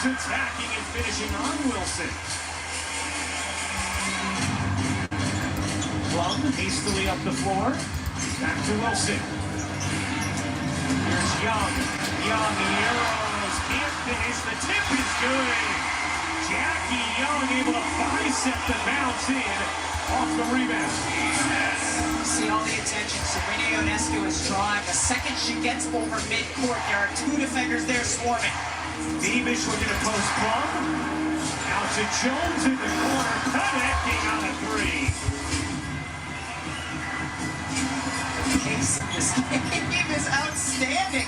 Wolves attacking and finishing on Wilson. Plum hastily up the floor. Back to Wilson. Here's Young. Young, the arrows can't finish. The tip is good. Jackie Young able to bicep the bounce in off the rebound. See all the attention Sabrina Ionescu is drawing. The second she gets over midcourt, there are two defenders there swarming. Beamish looking to post Plum. Out to Jones in the corner, connecting on a three. This game is outstanding.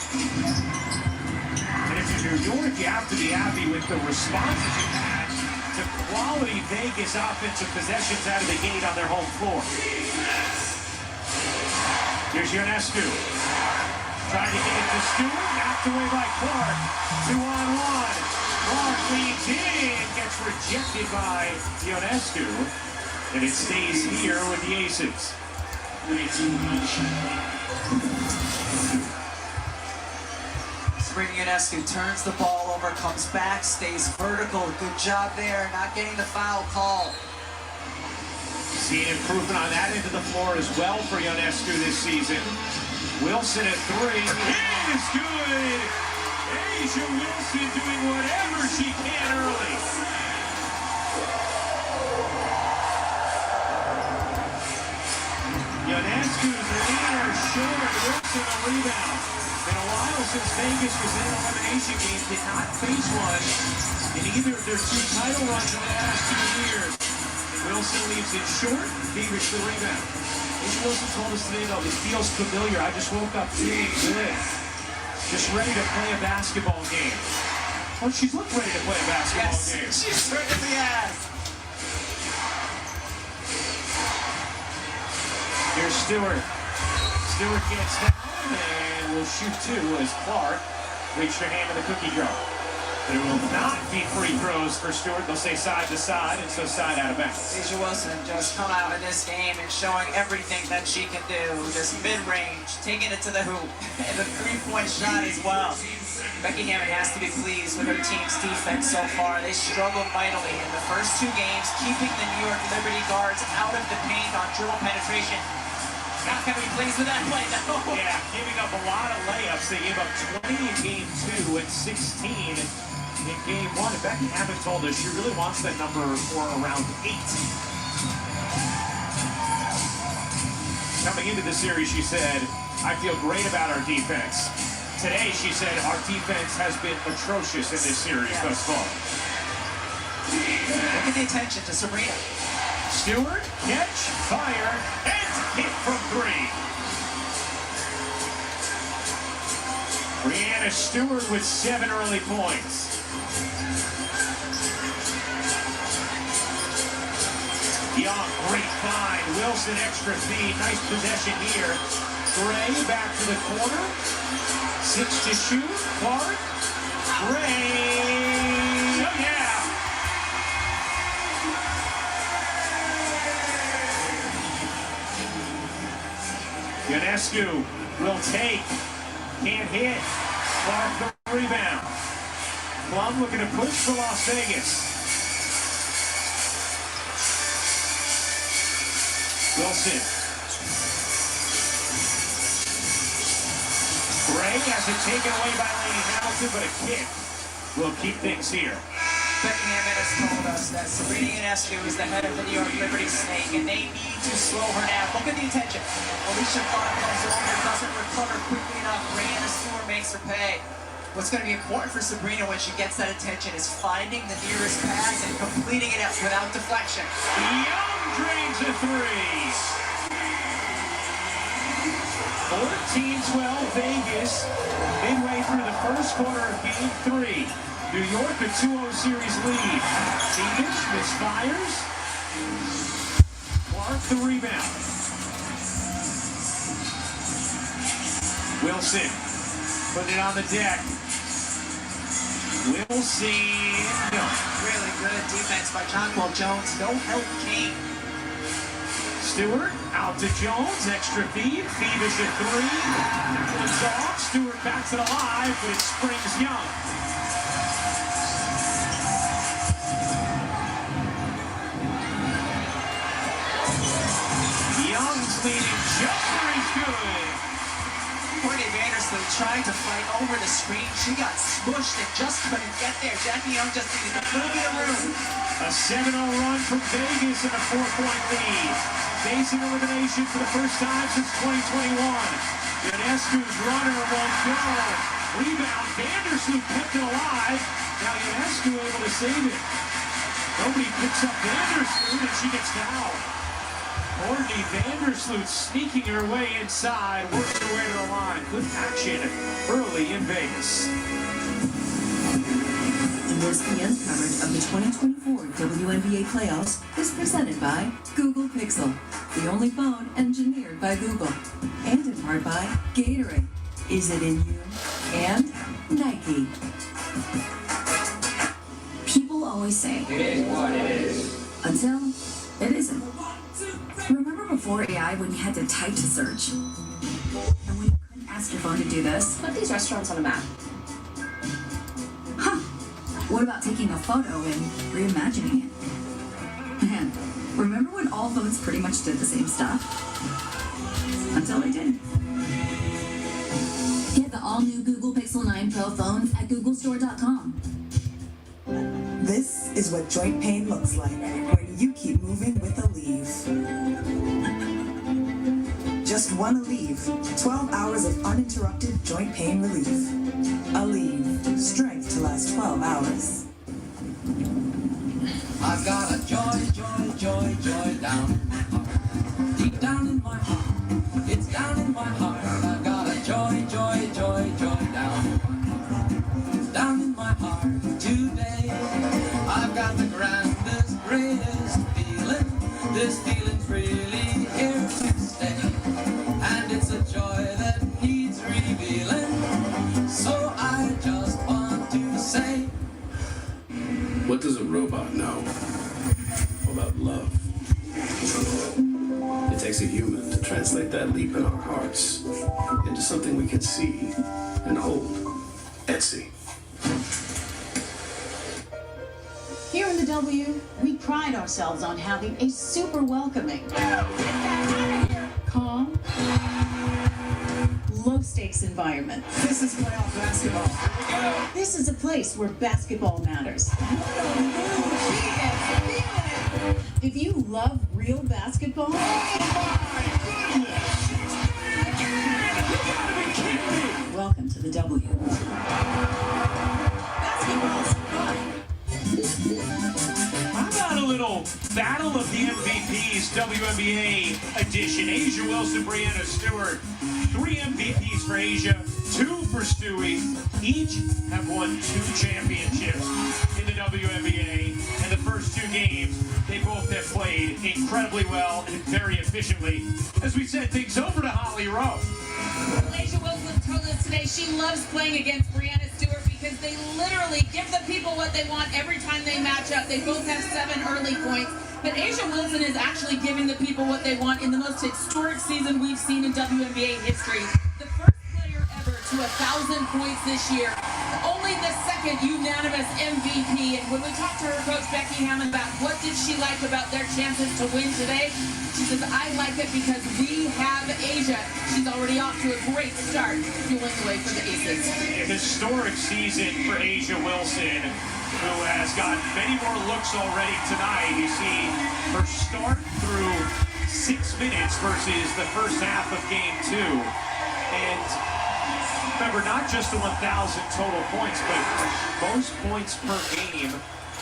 And if you're New York, you have to be happy with the responses you've had to quality Vegas offensive possessions out of the gate on their home floor. Here's Ionescu. Trying to get it to Stewart, knocked away by Clark. 2-on-1. Clark leads in, gets rejected by Ionescu, and it stays here with the Aces. Sabrina Ionescu turns the ball over, comes back, stays vertical. Good job there, not getting the foul call. Seeing improvement on that end of the floor as well for Ionescu this season. Wilson at three. It is good. Asia Wilson doing whatever she can early. Ionescu's leader short. Wilson a rebound. Been a while since Vegas was in an elimination game. Did not face one in either of their two title runs in the last 2 years. Wilson leaves it short. Beamish the rebound. Asia Wilson told us today, though, it feels familiar. I just woke up feeling good. Just ready to play a basketball game. Oh, she's looked ready to play a basketball game. She certainly has. Here's Stewart. Stewart gets down and will shoot two as Clark reached her hand in the cookie jar. There will not be free throws for Stewart. They'll say side to side, and so side out of bounds. Asia Wilson just come out in this game and showing everything that she can do. Just mid-range, taking it to the hoop, and the three-point shot as well. Becky Hammond has to be pleased with her team's defense so far. They struggled mightily in the first 2 games, keeping the New York Liberty guards out of the paint on dribble penetration. Not going to be pleased with that play, no. Yeah, giving up a lot of layups. They gave up 20 in game 2 and 16 in game 1. And Becky Hammond told us she really wants that number for around 8. Coming into the series, she said, I feel great about our defense. Today, she said, our defense has been atrocious in this series thus far. Look at the attention to Sabrina. Stewart, catch, fire, and hit from 3. Brianna Stewart with 7 early points. Young, great find. Wilson, extra feed. Nice possession here. Gray back to the corner. 6 to shoot. Clark. Gray. Oh, yeah. Ionescu will take. Can't hit. Clark the rebound. Plum looking to push for Las Vegas. Wilson. Gray has it taken away by Lady Hamilton, but a kick will keep things here. Becky Hammond has told us that Sabrina Ionescu is the head of the New York Liberty Snake, and they need to slow her down. Look at the attention. Alicia Clark comes over, doesn't recover quickly enough. Brianna Stewart makes her pay. What's going to be important for Sabrina when she gets that attention is finding the nearest pass and completing it without deflection. Young drains a 3. 14-12 Vegas, midway through the first quarter of game 3. New York a 2-0 series lead. Beamish misfires. Clark the rebound. Wilson putting it on the deck. Wilson. No. Really good defense by Jonquil Jones. No help came. Stewart out to Jones. Extra feed. Beamish at 3. It's off. Stewart backs it alive, but it springs Young. trying to fight over the screen. She got smushed and just couldn't get there. Jackie Young just needed a little bit of room. A 7-0 run from Vegas in a 4-point lead. Facing elimination for the first time since 2021. Ionescu's runner won't go. Rebound, Vandersloot kept it alive. Now Ionescu able to save it. Nobody picks up Vandersloot and she gets fouled. Courtney Vandersloot sneaking her way inside, working her way to the line. Good action early in Vegas. ESPN's coverage of the 2024 WNBA playoffs is presented by Google Pixel, the only phone engineered by Google, and in part by Gatorade. Is it in you? And Nike. People always say, it is what it is. Until it isn't. Remember before AI when you had to type to search? And when you couldn't ask your phone to do this? Put these restaurants on a map. Huh. What about taking a photo and reimagining it? Man, remember when all phones pretty much did the same stuff? Until they didn't. Get the all-new Google Pixel 9 Pro phones at googlestore.com. This is what joint pain looks like when you keep moving with Aleve. Just one Aleve, 12 hours of uninterrupted joint pain relief. Aleve, strength to last 12 hours. I've got a joy down in my heart. Deep down in my heart, it's down in my heart. I've got a joy down in my heart. It's down in my heart today. I've got the grandest, greatest feeling. This feeling's really here to stay. And it's a joy that needs revealing. So I just want to say, what does a robot know about love? It takes a human to translate that leap in our hearts into something we can see and hold. Etsy. Here in the W, we pride ourselves on having a super welcoming, calm, low-stakes environment. This is playoff basketball. Here we go. This is a place where basketball matters. If you love real basketball, welcome to the W. Basketball's fun. How about a little Battle of the MVPs WNBA edition? Asia Wilson, Brianna Stewart. 3 MVPs for Asia, 2 for Stewie. Each have won 2 championships in the WNBA. And the first 2 games, they both have played incredibly well and very efficiently. As we said, things over to Holly Rowe. Asia Wilson told us today she loves playing against Brianna Stewart because they literally give the people what they want every time they match up. They both have 7 early points. But Asia Wilson is actually giving the people what they want in the most historic season we've seen in WNBA history. The first player ever to 1,000 points this year. Only the second unanimous MVP. And when we talked to her coach, Becky Hammond, about what did she like about their chances to win today, she says, I like it because we have Asia. She's already off to a great start, fueling the way for the Aces. A historic season for Asia Wilson, who has got many more looks already tonight. You see her start through 6 minutes versus the first half of game 2. And remember, not just the 1,000 total points, but most points per game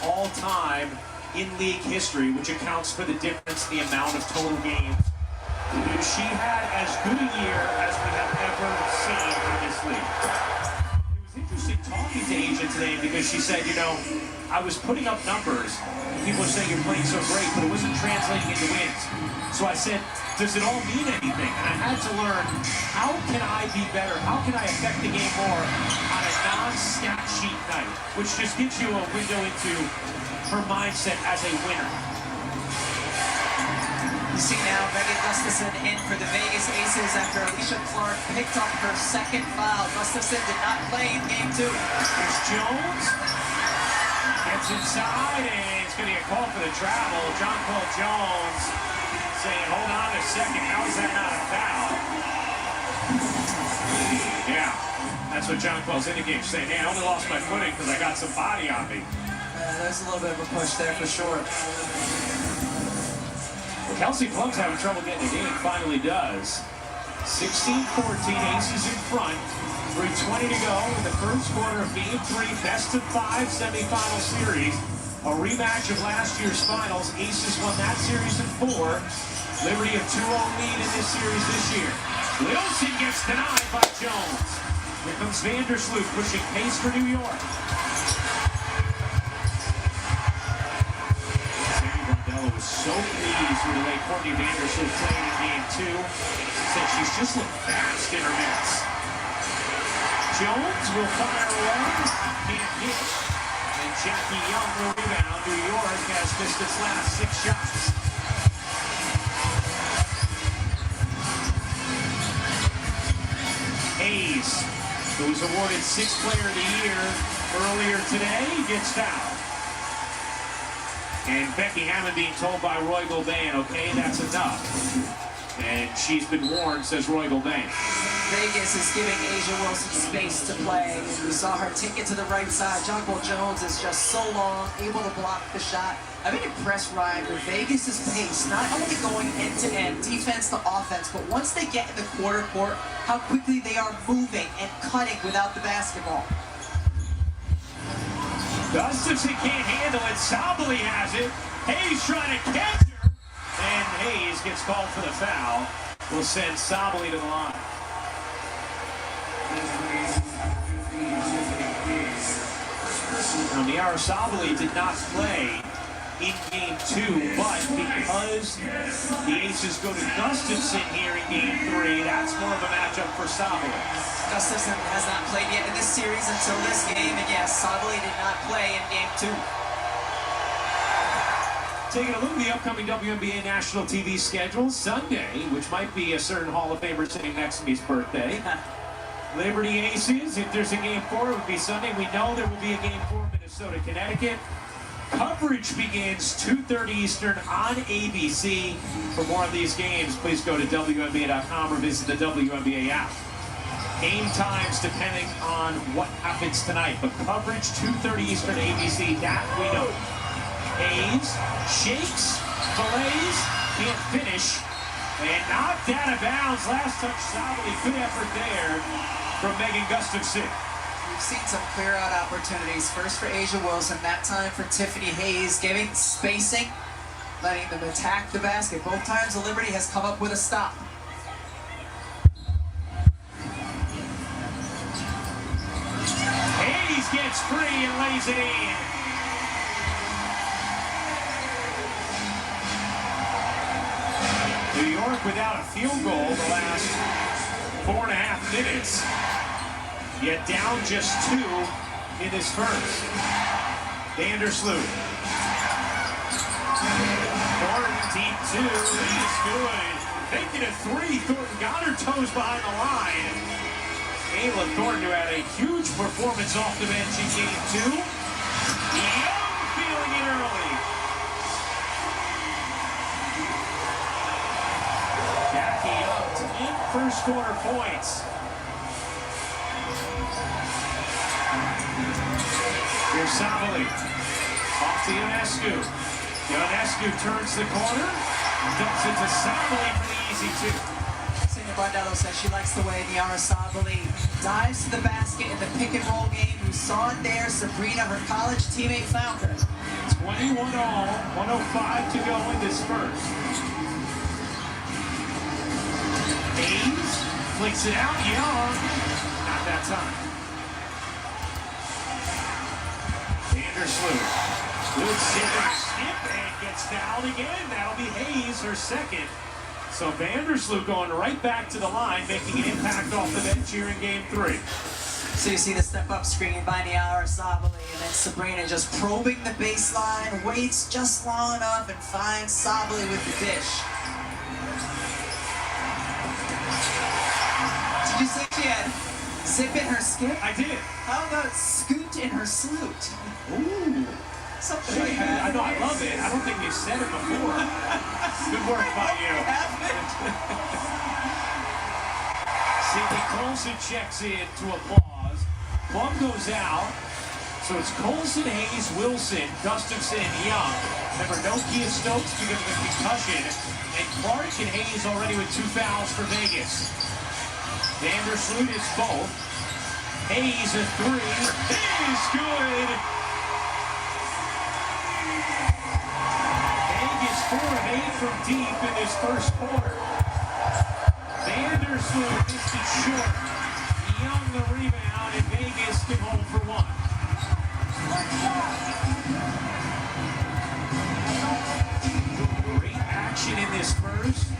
all time in league history, which accounts for the difference in the amount of total games. She had as good a year as we have ever seen in this league. It was interesting talking to Asia today because she said, you know, I was putting up numbers and people were saying you're playing so great, but it wasn't translating into wins. So I said, does it all mean anything? And I had to learn, how can I be better? How can I affect the game more on a non-stat sheet night? Which just gives you a window into her mindset as a winner. You see now Megan Gustafson in for the Vegas Aces after Alicia Clark picked up her 2nd foul. Gustafson did not play in game 2. Here's Jones. Gets inside and it's going to get called for the travel. John Paul Jones saying, hold on a second, how is that not a foul? Yeah, that's what John Quell's indicating, saying, hey, I only lost my footing because I got some body on me. There's a little bit of a push there for sure. Well, Kelsey Plum's having trouble getting the game, finally does. 16-14, Aces in front. 3:20 to go in the first quarter of Game 3, best-of-5 semifinal series. A rematch of last year's finals. Aces won that series in 4. Liberty a 2-0 lead in this series this year. Wilson gets denied by Jones. Here comes Vandersloot pushing pace for New York. Sammy Brondello was so pleased with the way Courtney Vandersloot played in Game 2. She said she's just looked fast in her minutes. Jones will fire away, can't hit. And Jackie Young will rebound. New York has missed its last 6 shots. Hayes, who was awarded 6th Player of the Year earlier today, gets fouled. And Becky Hammond being told by Roy Goldman, okay, that's enough. And she's been warned, says Roy Goldman. Vegas is giving Asia Wilson space to play. We saw her take it to the right side. Jonquil Jones is just so long, able to block the shot. I've been impressed, Ryan, with Vegas' pace, not only going end-to-end, defense to offense, but once they get in the quarter court, how quickly they are moving and cutting without the basketball. Gustafson can't handle it. Sabally has it. Hayes trying to catch her. And Hayes gets called for the foul. Will send Sabally to the line. Now, Niara Sabally did not play in Game 2, but because the Aces go to Gustafson here in Game 3, that's more of a matchup for Sabally. Gustafson has not played yet in this series until this game, and yes, Sabally did not play in Game 2. Taking a look at the upcoming WNBA national TV schedule, Sunday, which might be a certain Hall of Famer sitting next to me's birthday. Liberty Aces, if there's a Game 4, it would be Sunday. We know there will be a Game 4 Minnesota, Connecticut. Coverage begins 2:30 Eastern on ABC. For more of these games, please go to WNBA.com or visit the WNBA app. Game times depending on what happens tonight, but coverage 2:30 Eastern ABC, that we know. Hayes shakes, fillets, can't finish, and knocked out of bounds. Last touch, Sabally, good effort there from Megan Gustafson. We've seen some clear out opportunities. First for Asia Wilson, that time for Tiffany Hayes, giving spacing, letting them attack the basket. Both times the Liberty has come up with a stop. Hayes gets free and lays it in. New York without a field goal the last 4.5 minutes. Yet down just 2 in this first. Vandersloot. Thornton deep 2. He's good. Making a 3. Thornton got her toes behind the line. Ayla Thornton, who had a huge performance off the bench in Game 2. Young feeling it early. Jackie Young to 10 first quarter points. Here's Sabally. Off to Ionescu. Ionescu turns the corner. Dumps it to Sabally for the easy 2. Sammy Brondello says she likes the way Niara Sabally dives to the basket in the pick and roll game. You saw it there. Sabrina, her college teammate, found her. 21 all, 105 to go in this first. Hayes flicks it out. Young. Not that time. Vandersloot. Good skip and gets fouled again. That'll be Hayes, her second. So Vandersloot going right back to the line, making an impact off the bench here in Game 3. So you see the step-up screen by Niara Sabally, and then Sabrina just probing the baseline, waits just long enough, and finds Sabally with the dish. Did you say she had zip in her skip? I did. How about scoot in her sloot? Ooh. Something like that. I know, I love it. I don't think you've said it before. Good work by you. Sidney Colson checks in to applause. Plum goes out. So it's Colson, Hayes, Wilson, Gustafson, Young. Remember, no Kia Stokes because of a concussion. And Clark and Hayes already with 2 fouls for Vegas. Vandersloot is both. Hayes a 3. Is good. Vegas 4 of 8 from deep in this first quarter. Vandersloot missed it short. Young the rebound, and Vegas can hold for 1. Great action in this first.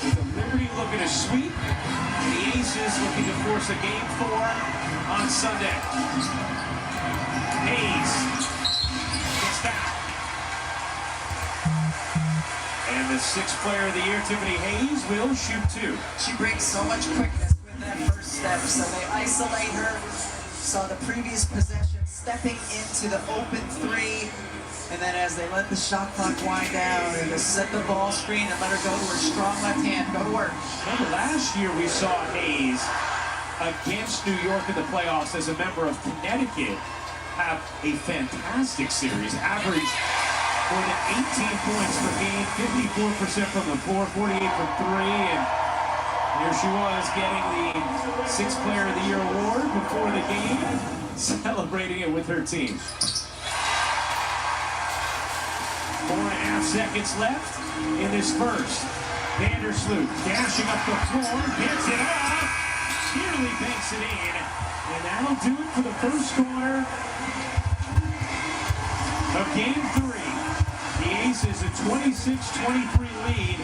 With the Liberty looking to sweep. The Aces looking to force a game 4 on Sunday. Hayes gets back. And the 6th player of the year, Tiffany Hayes, will shoot 2. She brings so much quickness with that first step, so they isolate her. Saw the previous possession stepping into the open 3, and then as they let the shot clock wind down, they just set the ball screen and let her go to her strong left hand, go to work. Remember last year we saw Hayes against New York in the playoffs as a member of Connecticut have a fantastic series, averaged more than 18 points per game, 54% from the floor, 48 from 3, and here she was getting the 6th Player of the Year award before the game, celebrating it with her team. 4.5 seconds left in this first. Vandersloot dashing up the floor, gets it off, nearly banks it in, and that'll do it for the first quarter of Game 3. The Aces a 26-23 lead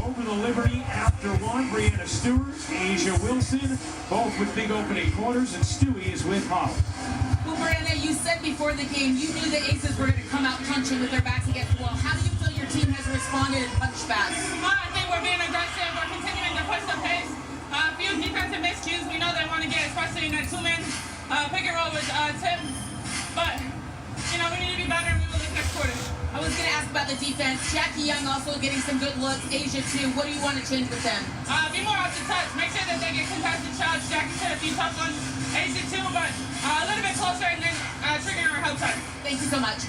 over the Liberty after 1. Brianna Stewart, Asia Wilson, both with big opening quarters, and Stewie is with Holly. Well, Brianna, you said before the game you knew the Aces were going to come out punching with their backs against the wall. How do you feel your team has responded and punched back? I think we're being aggressive. We're continuing to push the pace. A few defensive miscues we know they want to get, especially in that 2-man pick and roll with Tim. But, we need to be better and we will this next quarter. I was going to ask about the defense. Jackie Young also getting some good looks. Asia too. What do you want to change with them? Be more off the touch. Make sure that they get contested shots. Jackie said a few tough ones. Asia too, but a little bit closer and then triggering our help side. Thank you so much.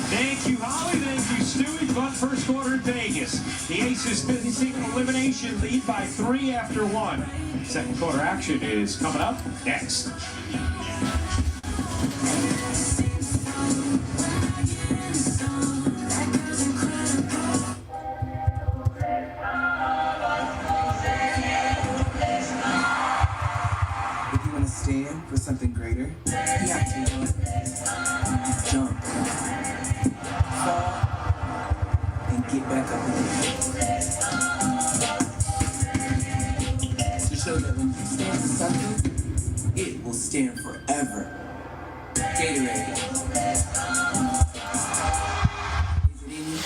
Thank you, Holly. Thank you, Stewie. Fun first quarter in Vegas. The Aces facing elimination lead by 3 after 1. Second quarter action is coming up next. Stand for something greater, you have to jump, fall, and get back up again. To show that when you stand for something, it will stand forever. Gatorade. Is it in you?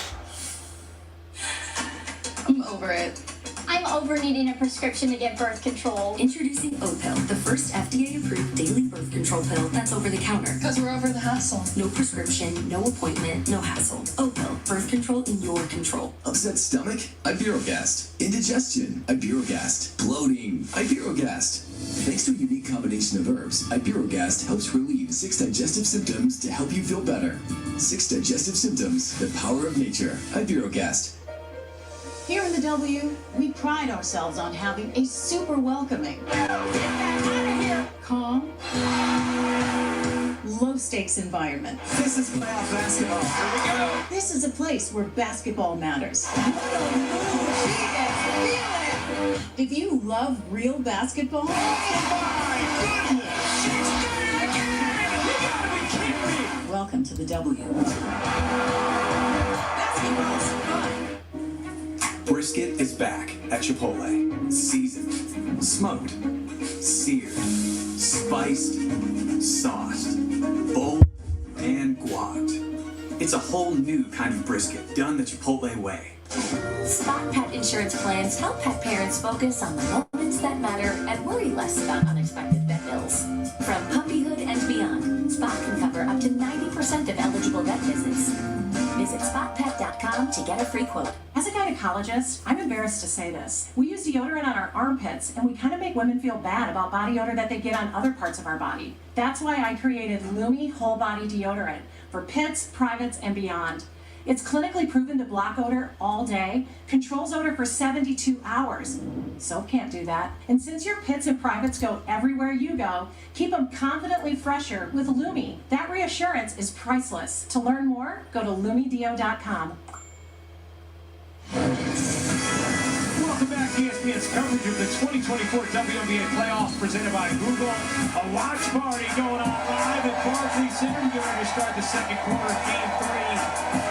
I'm over it. I'm over needing a prescription to get birth control. Introducing O-Pill, the first FDA-approved daily birth control pill that's over the counter. Because we're over the hassle. No prescription, no appointment, no hassle. O-Pill, birth control in your control. Upset stomach? Iberogast. Indigestion? Iberogast. Bloating? Iberogast. Thanks to a unique combination of herbs, Iberogast helps relieve 6 digestive symptoms to help you feel better. 6 digestive symptoms, the power of nature. Iberogast. Here in the W, we pride ourselves on having a super welcoming, calm, low-stakes environment. This is playoff basketball. Here we go. This is a place where basketball matters. If you love real basketball, welcome to the W. Basketball's fun. Brisket is back at Chipotle. Seasoned, smoked, seared, spiced, sauced, bold, and guac. It's a whole new kind of brisket done the Chipotle way. Spot Pet Insurance plans help pet parents focus on the moments that matter and worry less about unexpected vet bills. From puppyhood and beyond, Spot can cover up up to 90% of eligible vet visits. Visit spotpet.com to get a free quote. As a gynecologist, I'm embarrassed to say this. We use deodorant on our armpits, and we kind of make women feel bad about body odor that they get on other parts of our body. That's why I created Wnba Whole Body Deodorant for pits, privates, and beyond. It's clinically proven to block odor all day, controls odor for 72 hours. Soap can't do that. And since your pits and privates go everywhere you go, keep them confidently fresher with Wnba. That reassurance is priceless. To learn more, go to lumideo.com. Welcome back to ESPN's coverage of the 2024 WNBA playoffs presented by Google. A watch party going on live at Barclays Center. We're going to start the second quarter of Game-3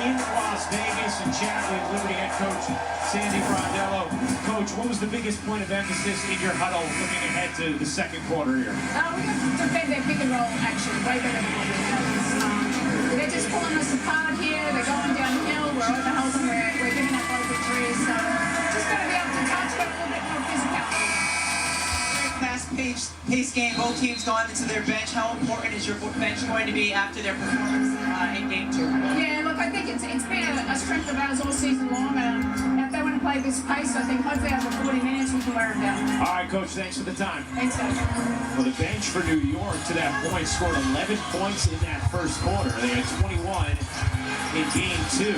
in Las Vegas and chat with Liberty head coach Sandy Brondello. Coach, what was the biggest point of emphasis in your huddle looking ahead to the second quarter here? We have to defend their pick and roll action way better than we do. They're just pulling us apart here. They're going downhill. We're overhelping. We're giving up open threes. So just got to be able to touch with a little bit more physicality. Fast-paced game. Both teams going into their bench. How important is your bench going to be after their performance in Game 2? Yeah, look, I think it's been a strength of ours all season long. If they want to play this pace, I think hopefully over 40 minutes we can wear them down. All right, Coach, thanks for the time. Thanks, guys. Well, the bench for New York to that point scored 11 points in that first quarter. They had 21 in Game 2.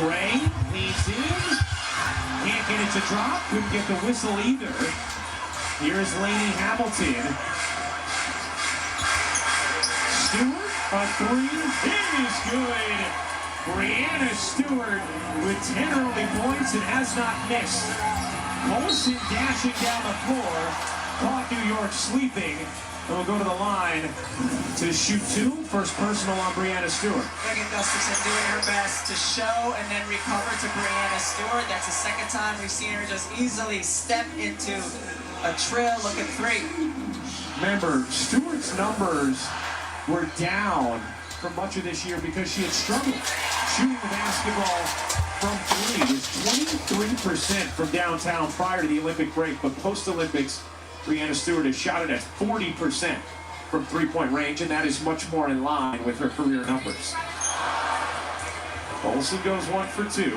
Gray leads in. Can't get it to drop. Couldn't get the whistle either. Here's Lainey Hamilton. Stewart, a three. It is good. Brianna Stewart with 10 early points and has not missed. Olsen dashing down the floor. Caught New York sleeping. And we'll go to the line to shoot two. First personal on Brianna Stewart. Megan Gustafson doing her best to show and then recover to Brianna Stewart. That's the second time we've seen her just easily step into a trail looking three. Remember, Stewart's numbers were down for much of this year because she had struggled shooting the basketball from three. It was 23% from downtown prior to the Olympic break, but post-Olympics, Brianna Stewart has shot it at 40% from three-point range, and that is much more in line with her career numbers. Olsen goes 1 for 2.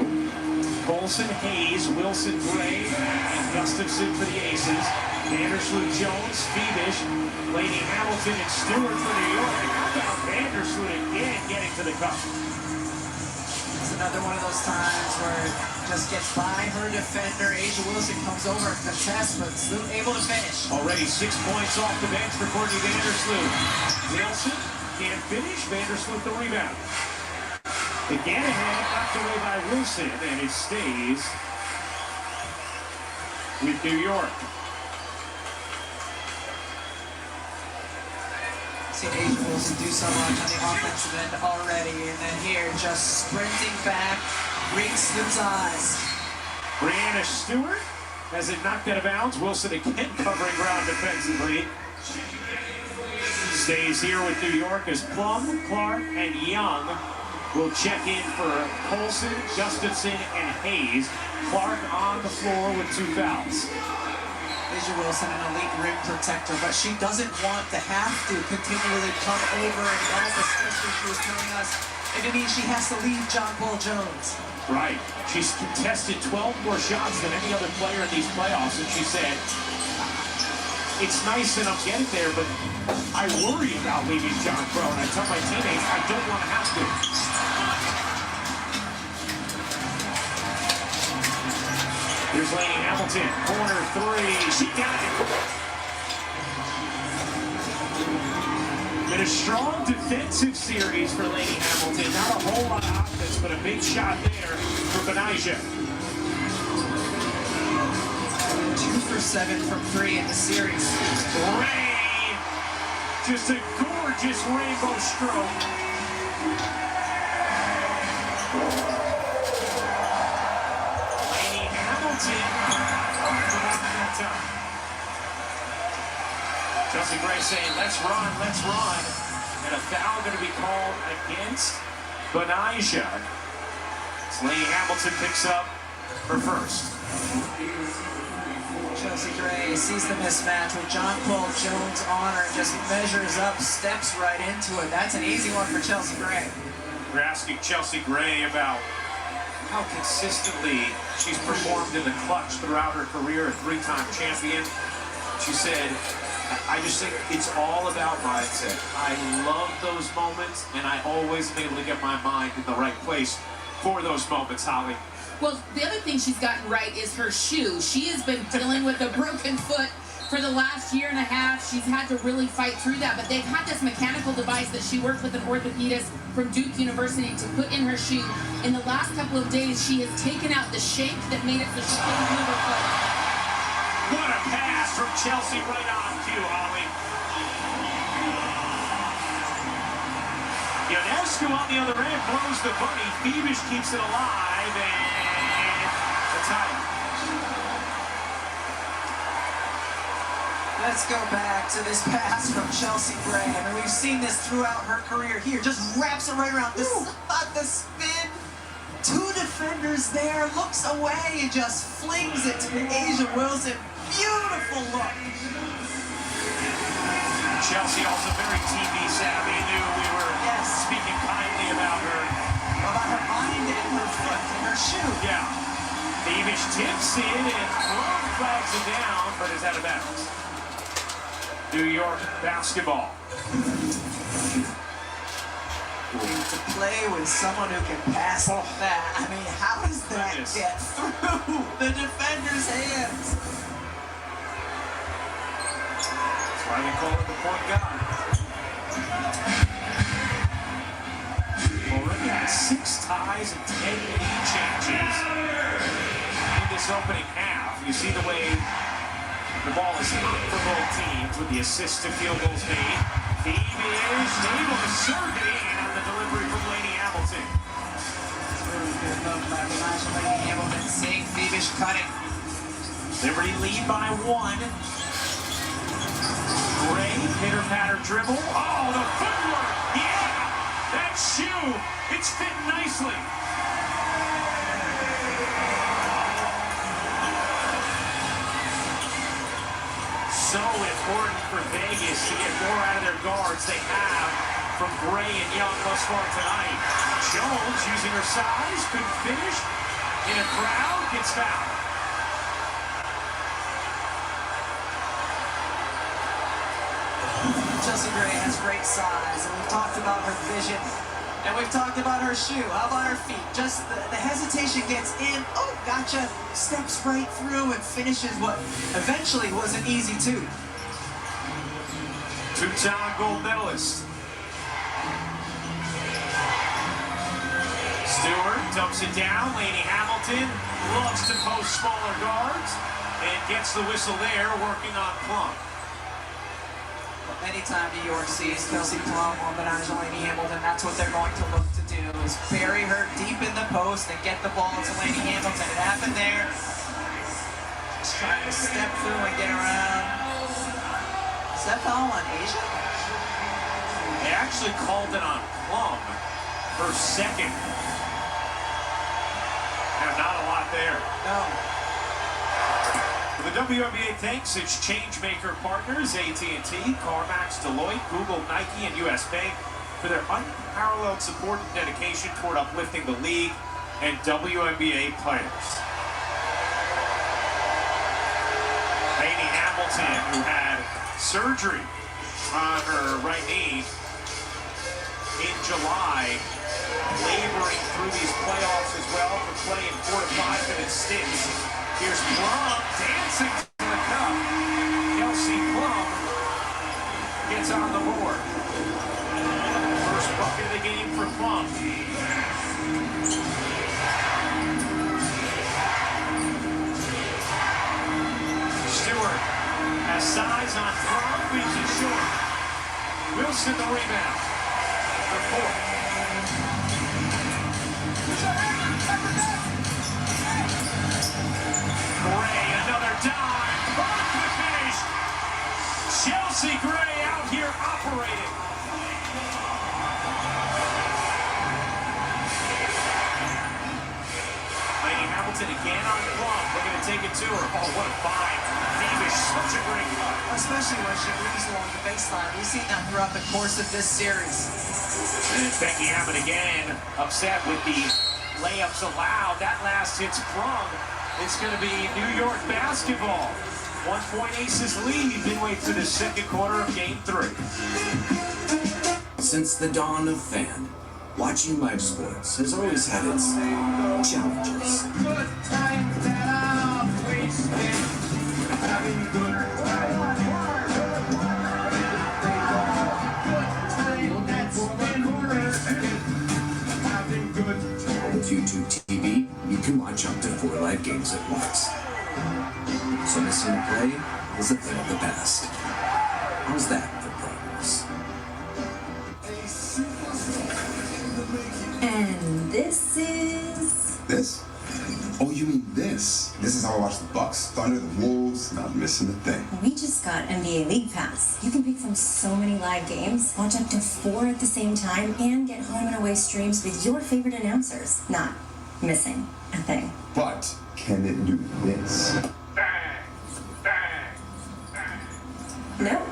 Olsen, Hayes, Wilson, Gray, and Gustafson for the Aces. Vandersloot, Jones, Phoebish, Lainey Hamilton, and Stewart for New York. And how about Vandersloot again getting to the cup? It's another one of those times where it just gets by her defender. Asia Wilson comes over, contests, but still able to finish. Already 6 points off the bench for Courtney Vandersloot. Wilson can't finish. Vandersloot the rebound. Again ahead, knocked away by Wilson, and it stays with New York. Seen Asia Wilson do so much on the offensive end already, and then here just sprinting back, reeks the ties. Brianna Stewart has it knocked out of bounds. Wilson again covering ground defensively. Stays here with New York as Plum, Clark, and Young will check in for Olsen, Gustafson, and Hayes. Clark on the floor with 2 fouls. Asia Wilson, an elite rim protector, but she doesn't want to have to continually come over and help, especially she was telling us if it means she has to leave John Paul Jones. Right. She's contested 12 more shots than any other player in these playoffs, and she said, it's nice that I'm getting there, but I worry about leaving John Crow, and I tell my teammates I don't want to have to. Here's Lainey Hamilton, corner 3, she got it. Been a strong defensive series for Lainey Hamilton. Not a whole lot of offense, but a big shot there for Benijah. 2 for 7 from 3 in the series. Ray, just a gorgeous rainbow stroke. Lainey Hamilton. Chelsea Gray saying, let's run, let's run. And a foul going to be called against Benijah. So Lainey Hamilton picks up her first. Chelsea Gray sees the mismatch with John Paul Jones on her and just measures up, steps right into it. That's an easy one for Chelsea Gray. We're asking Chelsea Gray about how consistently she's performed in the clutch throughout her career, a three-time champion. She said, I just think it's all about mindset. I love those moments, and I always am able to get my mind in the right place for those moments, Holly. Well, the other thing she's gotten right is her shoe. She has been dealing with a broken foot for the last year and a half. She's had to really fight through that, but they've had this mechanical device that she worked with an orthopedist from Duke University to put in her shoe. In the last couple of days, she has taken out the shank that made it so she couldn't move her foot. What a pass from Chelsea right on cue, Holly. Ionescu on the other end blows the bunny. Phoebish keeps it alive, and the tie. Let's go back to this pass from Chelsea Gray. I mean, we've seen this throughout her career here. Just wraps it right around the spin. Two defenders there, looks away and just flings it to Asia Wilson. Beautiful look. Chelsea also very TV savvy. Knew we were speaking kindly about her. About her mind and her foot and her shoe. Yeah. Phoebish tips it and Plum flags it down, but is out of bounds. New York basketball. To play with someone who can pass that. I mean, how does that get through the defender's hands? That's why they call it the point guard. Already has 6 ties and 10 lead changes in this opening half. You see the way the ball is hot for both teams with the assist to field goals made. Phoebish able to serve it in on the delivery from Laney Hamilton. Really good move by Laney Hamilton, seeing Phoebish cutting. Liberty lead by 1. Gray, pitter-patter dribble. Oh, the footwork! Yeah! That shoe, it's fit nicely. So important for Vegas to get more out of their guards. They have from Gray and Young thus far tonight. Jones, using her size, couldn't finish. In a crowd, gets fouled. Chelsea Gray has great size, and we've talked about her vision, and we've talked about her shoe. How about her feet? Just the hesitation gets in. Oh, gotcha. Steps right through and finishes what eventually was an easy 2. Two-time gold medalist. Stewart dumps it down. Laney Hamilton loves to post smaller guards and gets the whistle there, working on Plum. Anytime New York sees Kelsey Plum or Laney Hamilton, that's what they're going to look to do, is bury her deep in the post and get the ball to Laney Hamilton. It happened there. Just trying to step through and get around. Is that foul on Asia? They actually called it on Plum, her second. And not a lot there. No. The WNBA thanks its changemaker partners, AT&T, CarMax, Deloitte, Google, Nike, and US Bank for their unparalleled support and dedication toward uplifting the league and WNBA players. Laney Hamilton, who had surgery on her right knee in July, laboring through these playoffs as well for playing 4 to 5 minute stints. Here's Plum dancing to the cup. Kelsey Plum gets on the board. First bucket of the game for Plum. Stewart has size on Plum, beats it short. Wilson the rebound. The 4th. Gray, another dime. Plum to finish. Chelsea Gray out here operating. Laney Hamilton again on Plum. Looking to take it to her. Oh, what a find. Phoebe, such a great cut. Especially when she moves along the baseline. We've seen that throughout the course of this series. And Becky Hammond again upset with the layups allowed. That last hit's from. It's going to be New York basketball. 1-point Aces lead midway through the second quarter of Game 3. Since the dawn of fan, watching live sports has always had its challenges. Good times that I've wasted. Having good times. With YouTube TV, you can watch up to 4 live games at once. So missing a play is a thing of the past. How's that for progress? And this is... This? Oh, you mean this? This is how I watch the Bucks. Thunder, the Wolves, not missing a thing. We just got NBA League Pass. You can pick from so many live games, watch up to 4 at the same time, and get home and away streams with your favorite announcers. Not missing a thing. But can it do this? No.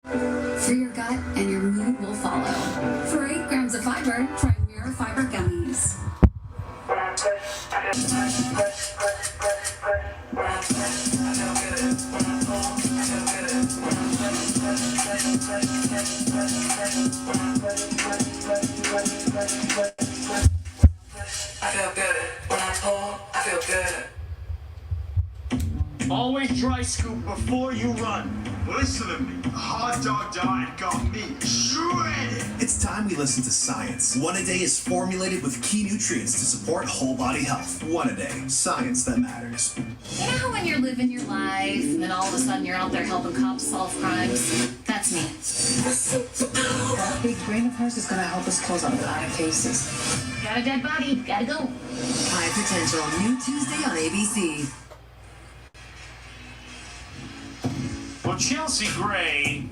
For your gut and your mood will follow. For 8 grams of fiber, try Mirror Fiber Gummies. I feel good. When I pull, I feel good. Always dry scoop before you run. Listen to me. The hot dog diet got me shredded. It's time we listen to science. One-A-Day is formulated with key nutrients to support whole body health. One-A-Day. Science that matters. You know how when you're living your life and then all of a sudden you're out there helping cops solve crimes? That's me. That big brain of hers is going to help us close a lot of cases. Got a dead body, gotta go. High Potential, new Tuesday on ABC. Well, Chelsea Gray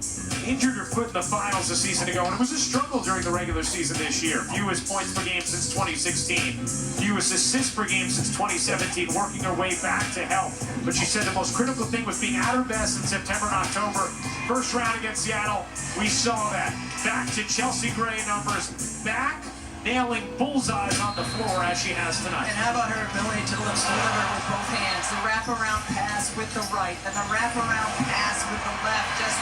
injured her foot in the finals a season ago, and it was a struggle during the regular season this year. Fewest points per game since 2016. Fewest assists per game since 2017, working her way back to health. But she said the most critical thing was being at her best in September and October. First round against Seattle, we saw that. Back to Chelsea Gray numbers. Back nailing bullseyes on the floor as she has tonight. And how about her ability to deliver with both hands? The wraparound pass with the right and the wraparound pass with the left. Just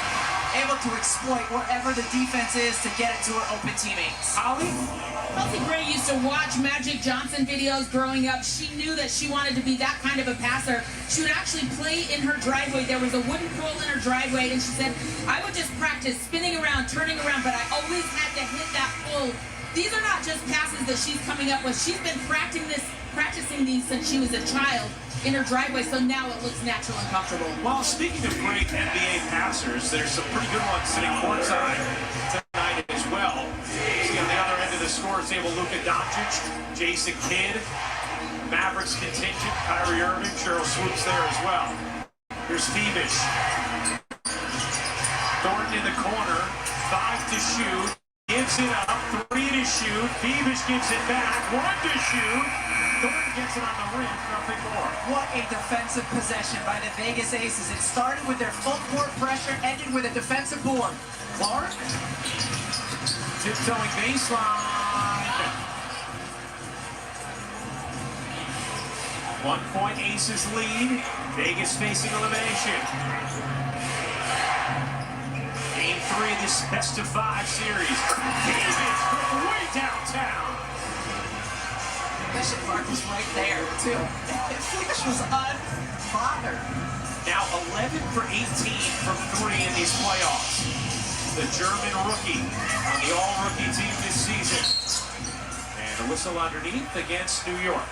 able to exploit wherever the defense is to get it to her open teammates. Holly? Chelsea Gray used to watch Magic Johnson videos growing up. She knew that she wanted to be that kind of a passer. She would actually play in her driveway. There was a wooden pole in her driveway, and she said, I would just practice spinning around, turning around, but I always had to hit that pole. These are not just passes that she's coming up with. She's been practicing these since she was a child in her driveway, so now it looks natural and comfortable. Well, speaking of great NBA passers, there's some pretty good ones sitting courtside tonight as well. See on the other end of the score table, Luka Doncic, Jason Kidd, Mavericks contingent, Kyrie Irving, Cheryl Swoops there as well. Here's Phoebish. Thornton in the corner, 5 to shoot. Gives it up, 3 to shoot. Phoebish gives it back, 1 to shoot. Thornton gets it on the rim, nothing more. What a defensive possession by the Vegas Aces. It started with their full court pressure, ended with a defensive board. Clark, tiptoeing baseline. 1 point Aces lead. Vegas facing elimination. Game 3 of this best-of-5 series. Davis from way downtown. Bishop Clark was right there, too. Fish was unbothered. Now 11 for 18 from 3 in these playoffs. The German rookie on the all-rookie team this season. And a whistle underneath against New York.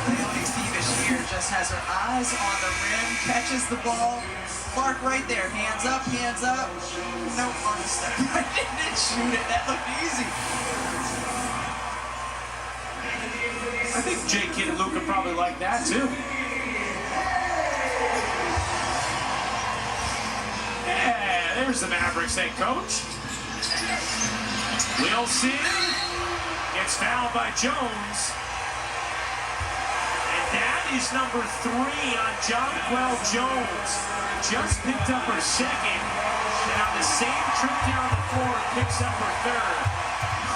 Naomi Fish here just has her eyes on the rim, catches the ball. Clark right there, hands up, no on the step. Didn't shoot it, that looked easy. I think Jay Kidd and Luka probably like that too. There's the Mavericks head coach. Wilson gets fouled by Jones. And that is number 3 on Jonquel Jones. Just picked up her second. And on the same trip down the floor, picks up her third.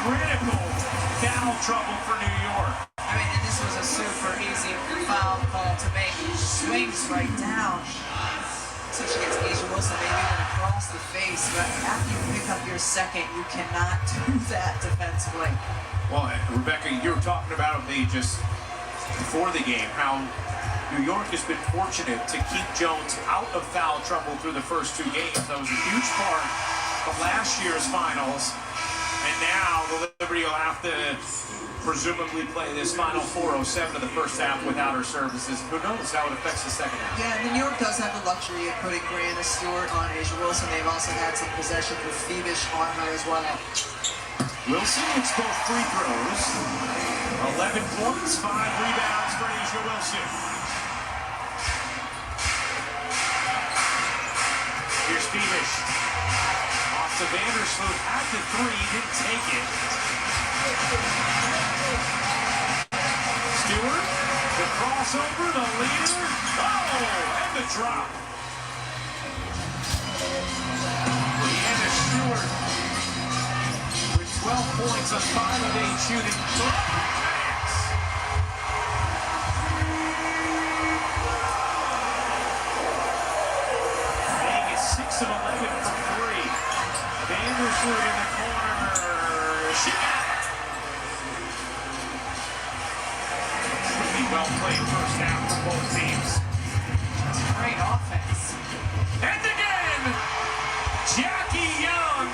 Critical foul trouble for New York. I mean, and this was a super easy foul call to make. Swings right down. So she gets Asia Wilson maybe even across the face. But after you pick up your second, you cannot do that defensively. Well, Rebecca, you were talking about me just before the game, how New York has been fortunate to keep Jones out of foul trouble through the first 2 games. That was a huge part of last year's finals. And now the Liberty will have to presumably play this final 4:07 of the first half without her services. Who knows how it affects the second half. Yeah, and New York does have the luxury of putting Brianna Stewart on Asia Wilson. They've also had some possession with Phoebish on her as well. Wilson hits both free throws. 11 points, 5 rebounds for Asia Wilson. Here's Phoebish. Off to Vandersloot at the 3, didn't take it. Stewart, the crossover, the leader. Oh, and the drop. Brianna Stewart with 12 points on 5 of 8 shooting. Vegas 6 of 11 from 3. Vandersloot in the corner. She got it. Pretty well played first half for both teams. Great offense. And again, Jackie Young.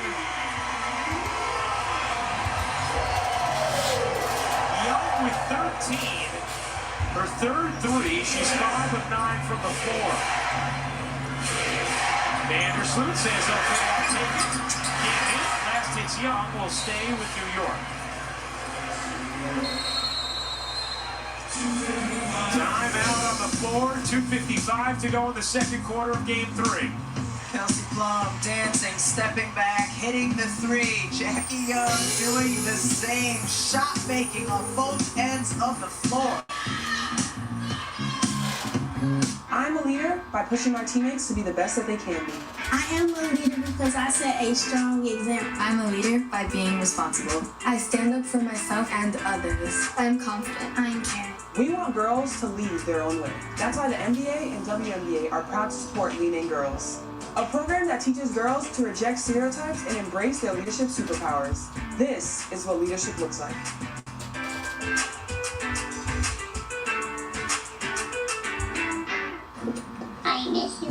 Young with 13. Her third 3. She's 5 of 9 from the floor. Vandersloot says, okay, I'll take it. Can't hit. Last hits Young will stay with New York. Time out on the floor. 2:55 to go in the second quarter of Game 3. Kelsey Plum dancing, stepping back, hitting the 3. Jackie Young doing the same, shot making on both ends of the floor. I'm a leader by pushing our teammates to be the best that they can be. I am a leader because I set a strong example. I'm a leader by being responsible. I stand up for myself and others. I'm confident. I am caring. We want girls to lead their own way. That's why the NBA and WNBA are proud to support Leading Girls, a program that teaches girls to reject stereotypes and embrace their leadership superpowers. This is what leadership looks like.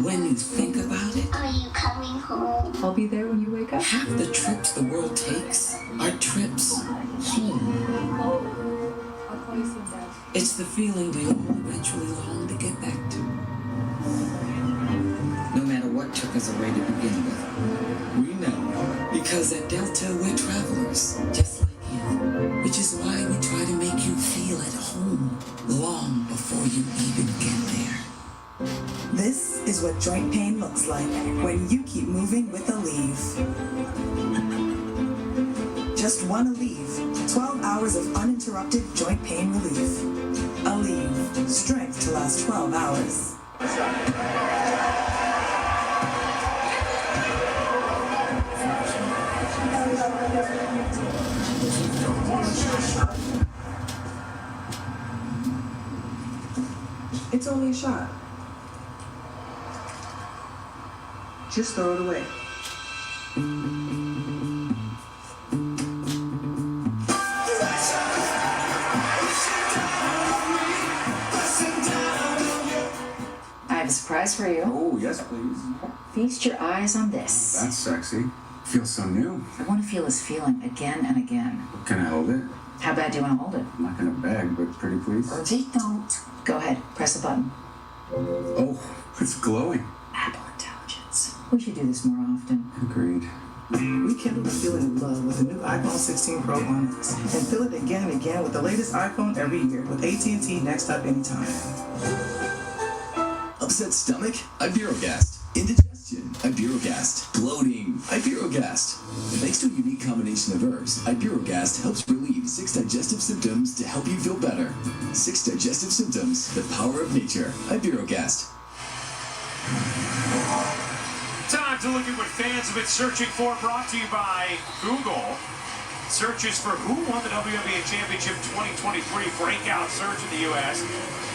When you think about it, Are you coming home? I'll be there when you wake up. half the trips the world takes are trips home. It's the feeling we all eventually long to get back to. No matter what took us away to begin with, we know. Because at Delta we're travelers, just like you. Which is why we try to make you feel at home long before you even get there. This is what joint pain looks like when you keep moving with Aleve. Just one Aleve, 12 hours of uninterrupted joint pain relief. Aleve, strength to last 12 hours. It's only a shot. Just throw it away. I have a surprise for you. Oh, yes, please. Feast your eyes on this. That's sexy. Feels so new. I want to feel this feeling again and again. Can I hold it? How bad do you want to hold it? I'm not gonna beg, but pretty please. Don't. Go ahead. Press the button. Oh, it's glowing. Apple intelligence. We should do this more often. Agreed. Rekindle the feeling of love with the new iPhone 16 Pro on us, and feel it again and again with the latest iPhone every year with AT&T Next Up Anytime. Upset stomach? Ibirogast. Indigestion. Iberogast. Bloating. Iberogast. Thanks to a unique combination of herbs, Iberogast helps relieve 6 digestive symptoms to help you feel better. 6 digestive symptoms, the power of nature. Iberogast. Time to look at what fans have been searching for, brought to you by Google. Searches for who won the WNBA Championship 2023 breakout search in the U.S.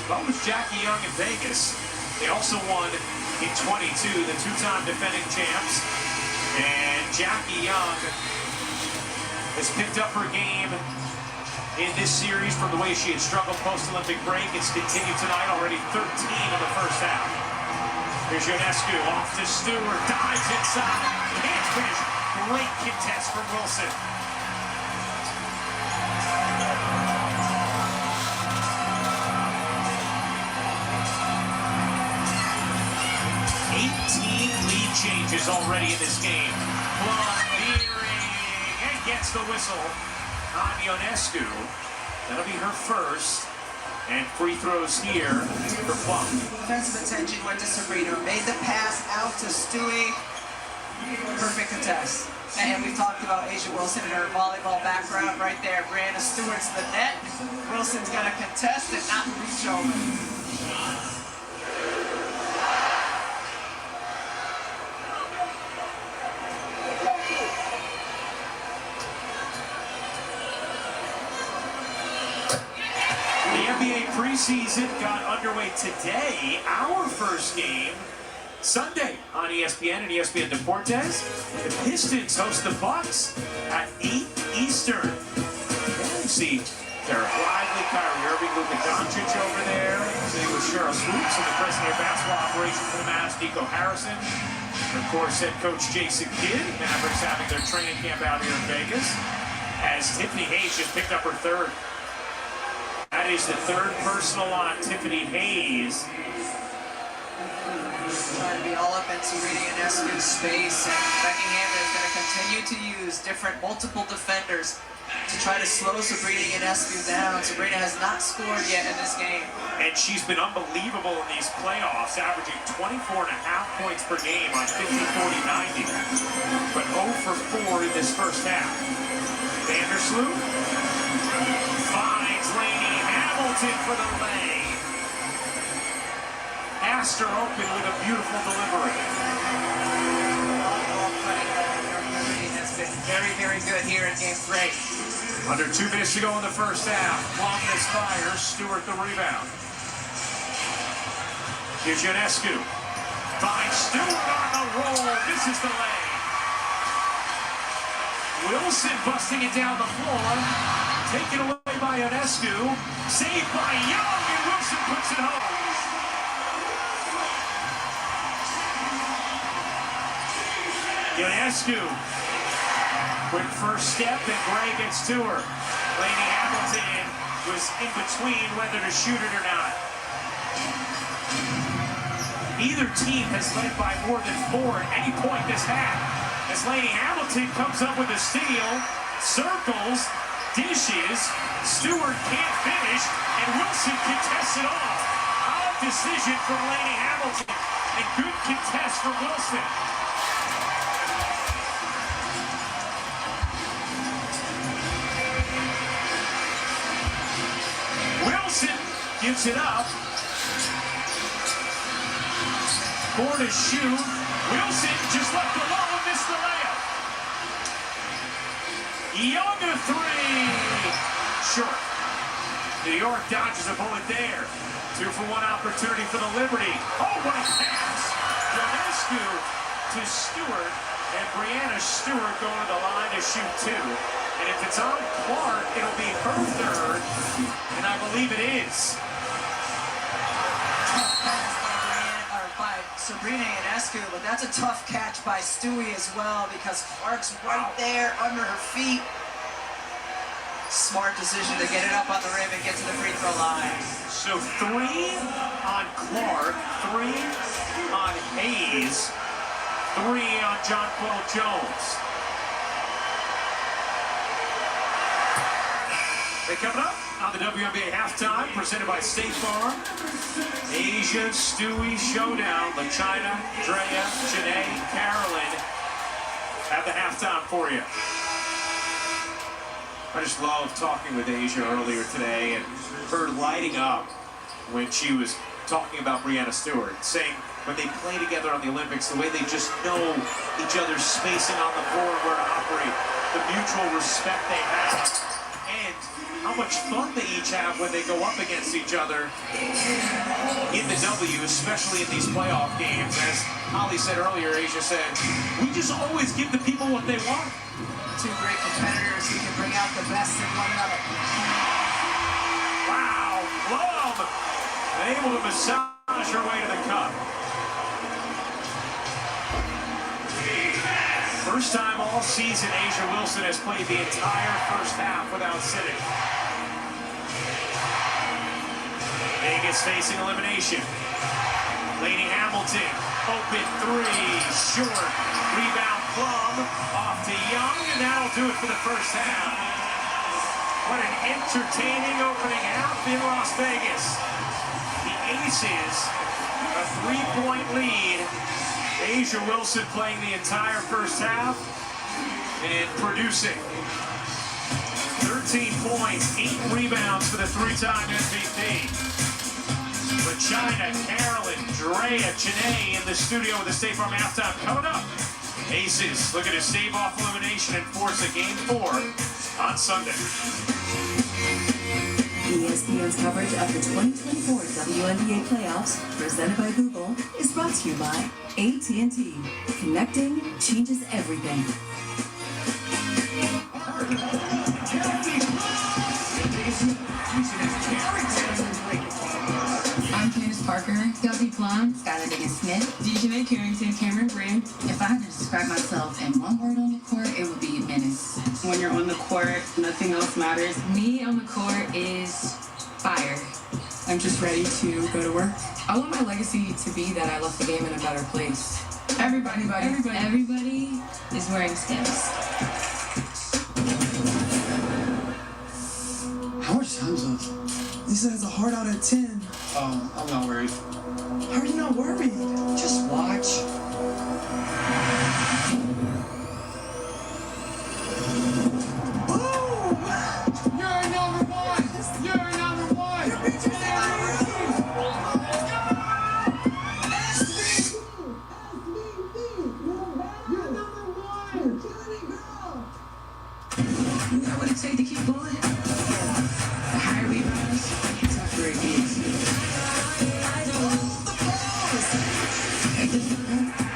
That was Jackie Young in Vegas. They also won in 22, the two-time defending champs. And Jackie Young has picked up her game in this series from the way she had struggled post-Olympic break. It's continued tonight, already 13 in the first half. Here's Ionescu, off to Stewart, dives inside, can't finish. Great contest from Wilson. Lead changes already in this game. Plum veering and gets the whistle on Ionescu. That'll be her first. And free throws here for Plum. Defensive attention went to Sabrina. Made the pass out to Stewie. Perfect contest. And we've talked about Asia Wilson and her volleyball background right there. Brianna Stewart's the net. Wilson's got to contest and not reach over. Preseason got underway today. Our first game Sunday on ESPN and ESPN Deportes. The Pistons host the Bucks at 8 Eastern. You see Derek Lively, Kyrie Irving, Luka Doncic over there. Sitting with Cheryl Swoops and the president of basketball operations for the Mavs, Nico Harrison. And of course, head coach Jason Kidd. Mavericks having their training camp out here in Vegas. As Tiffany Hayes just picked up her third. That is the third personal on Tiffany Hayes. Trying to be all up in Sabrina Ionescu's space, and Becky Hammond is going to continue to use multiple defenders to try to slow Sabrina Ionescu down. Sabrina has not scored yet in this game. And she's been unbelievable in these playoffs, averaging 24.5 points per game on 50, 40, 90. But 0 for 4 in this first half. Vandersloot finds Lainey Hamilton for the lay. Asked her open with a beautiful delivery. Has been very, very good here in Game 3. Under 2 minutes to go in the first half. Plum misfires, Stewart the rebound. Here's Ionescu. Finds Stewart on the roll. This is the lay. Wilson busting it down the floor. Taken away by Ionescu. Saved by Young, and Wilson puts it home. Ionescu. Quick first step, and Gray gets to her. Lainey Hamilton was in between whether to shoot it or not. Neither team has led by more than 4 at any point this half. As Lainey Hamilton comes up with a steal, circles, dishes, Stewart can't finish, and Wilson contests it all. Odd decision from Lainey Hamilton, and good contest from Wilson. Wilson gives it up. 4 to shoot. Wilson just left alone, missed the layup. Young a 3. Short. New York dodges a bullet there. 2 for 1 opportunity for the Liberty. Oh, what a pass. Ionescu to Stewart, and Brianna Stewart going to the line to shoot 2. And if it's on Clark, it'll be her third, and I believe it is. By Sabrina Ionescu, but that's a tough catch by Stewie as well, because Clark's right there under her feet. Smart decision to get it up on the rim and get to the free throw line. So 3 on Clark, 3 on Hayes, 3 on Jonquel Jones. They coming up On the WNBA halftime, presented by State Farm. Asia Stewie Showdown. LaChina, Drea, Janae, Carolyn have the halftime for you. I just love talking with Asia earlier today and her lighting up when she was talking about Breanna Stewart, saying when they play together on the Olympics, the way they just know each other's spacing on the floor and where to operate, the mutual respect they have, and how much fun they each have when they go up against each other in the W, especially in these playoff games. As Holly said earlier, Asia said, we just always give the people what they want. Two great competitors who can bring out the best in one another. Wow, Love able to massage her way to the cup. First time all season Asia Wilson has played the entire first half without sitting. Vegas facing elimination. Lady Hamilton, open three, short, rebound Plum, off to Young, and that'll do it for the first half. What an entertaining opening half in Las Vegas. The Aces, a 3-point lead. Asia Wilson playing the entire first half and producing 13 points, 8 rebounds for the 3-time MVP. LaChina, Carolyn, Drea, Janae in the studio with the State Farm halftime. Coming up, Aces looking to stave off elimination and force a Game 4 on Sunday. ESPN's coverage of the 2024 WNBA playoffs, presented by Google, is brought to you by AT&T. Connecting changes everything. I'm Candace Parker, Kelsey Plum, Skylar Diggins-Smith, Dejanay Carrington, Cameron Brand. If I had to describe myself in one word on the court, it would be menace. When you're on the court, nothing else matters. Me on the court is fire. I'm just ready to go to work. I want my legacy to be that I left the game in a better place. Everybody is wearing Skims. How much time's up? He says a heart out of 10. I'm not worried. How are you not worried? Just watch. Boom! You're number one! You're number one! Your bitch is You got what it takes to keep going? The high rebounds, tougher it gets.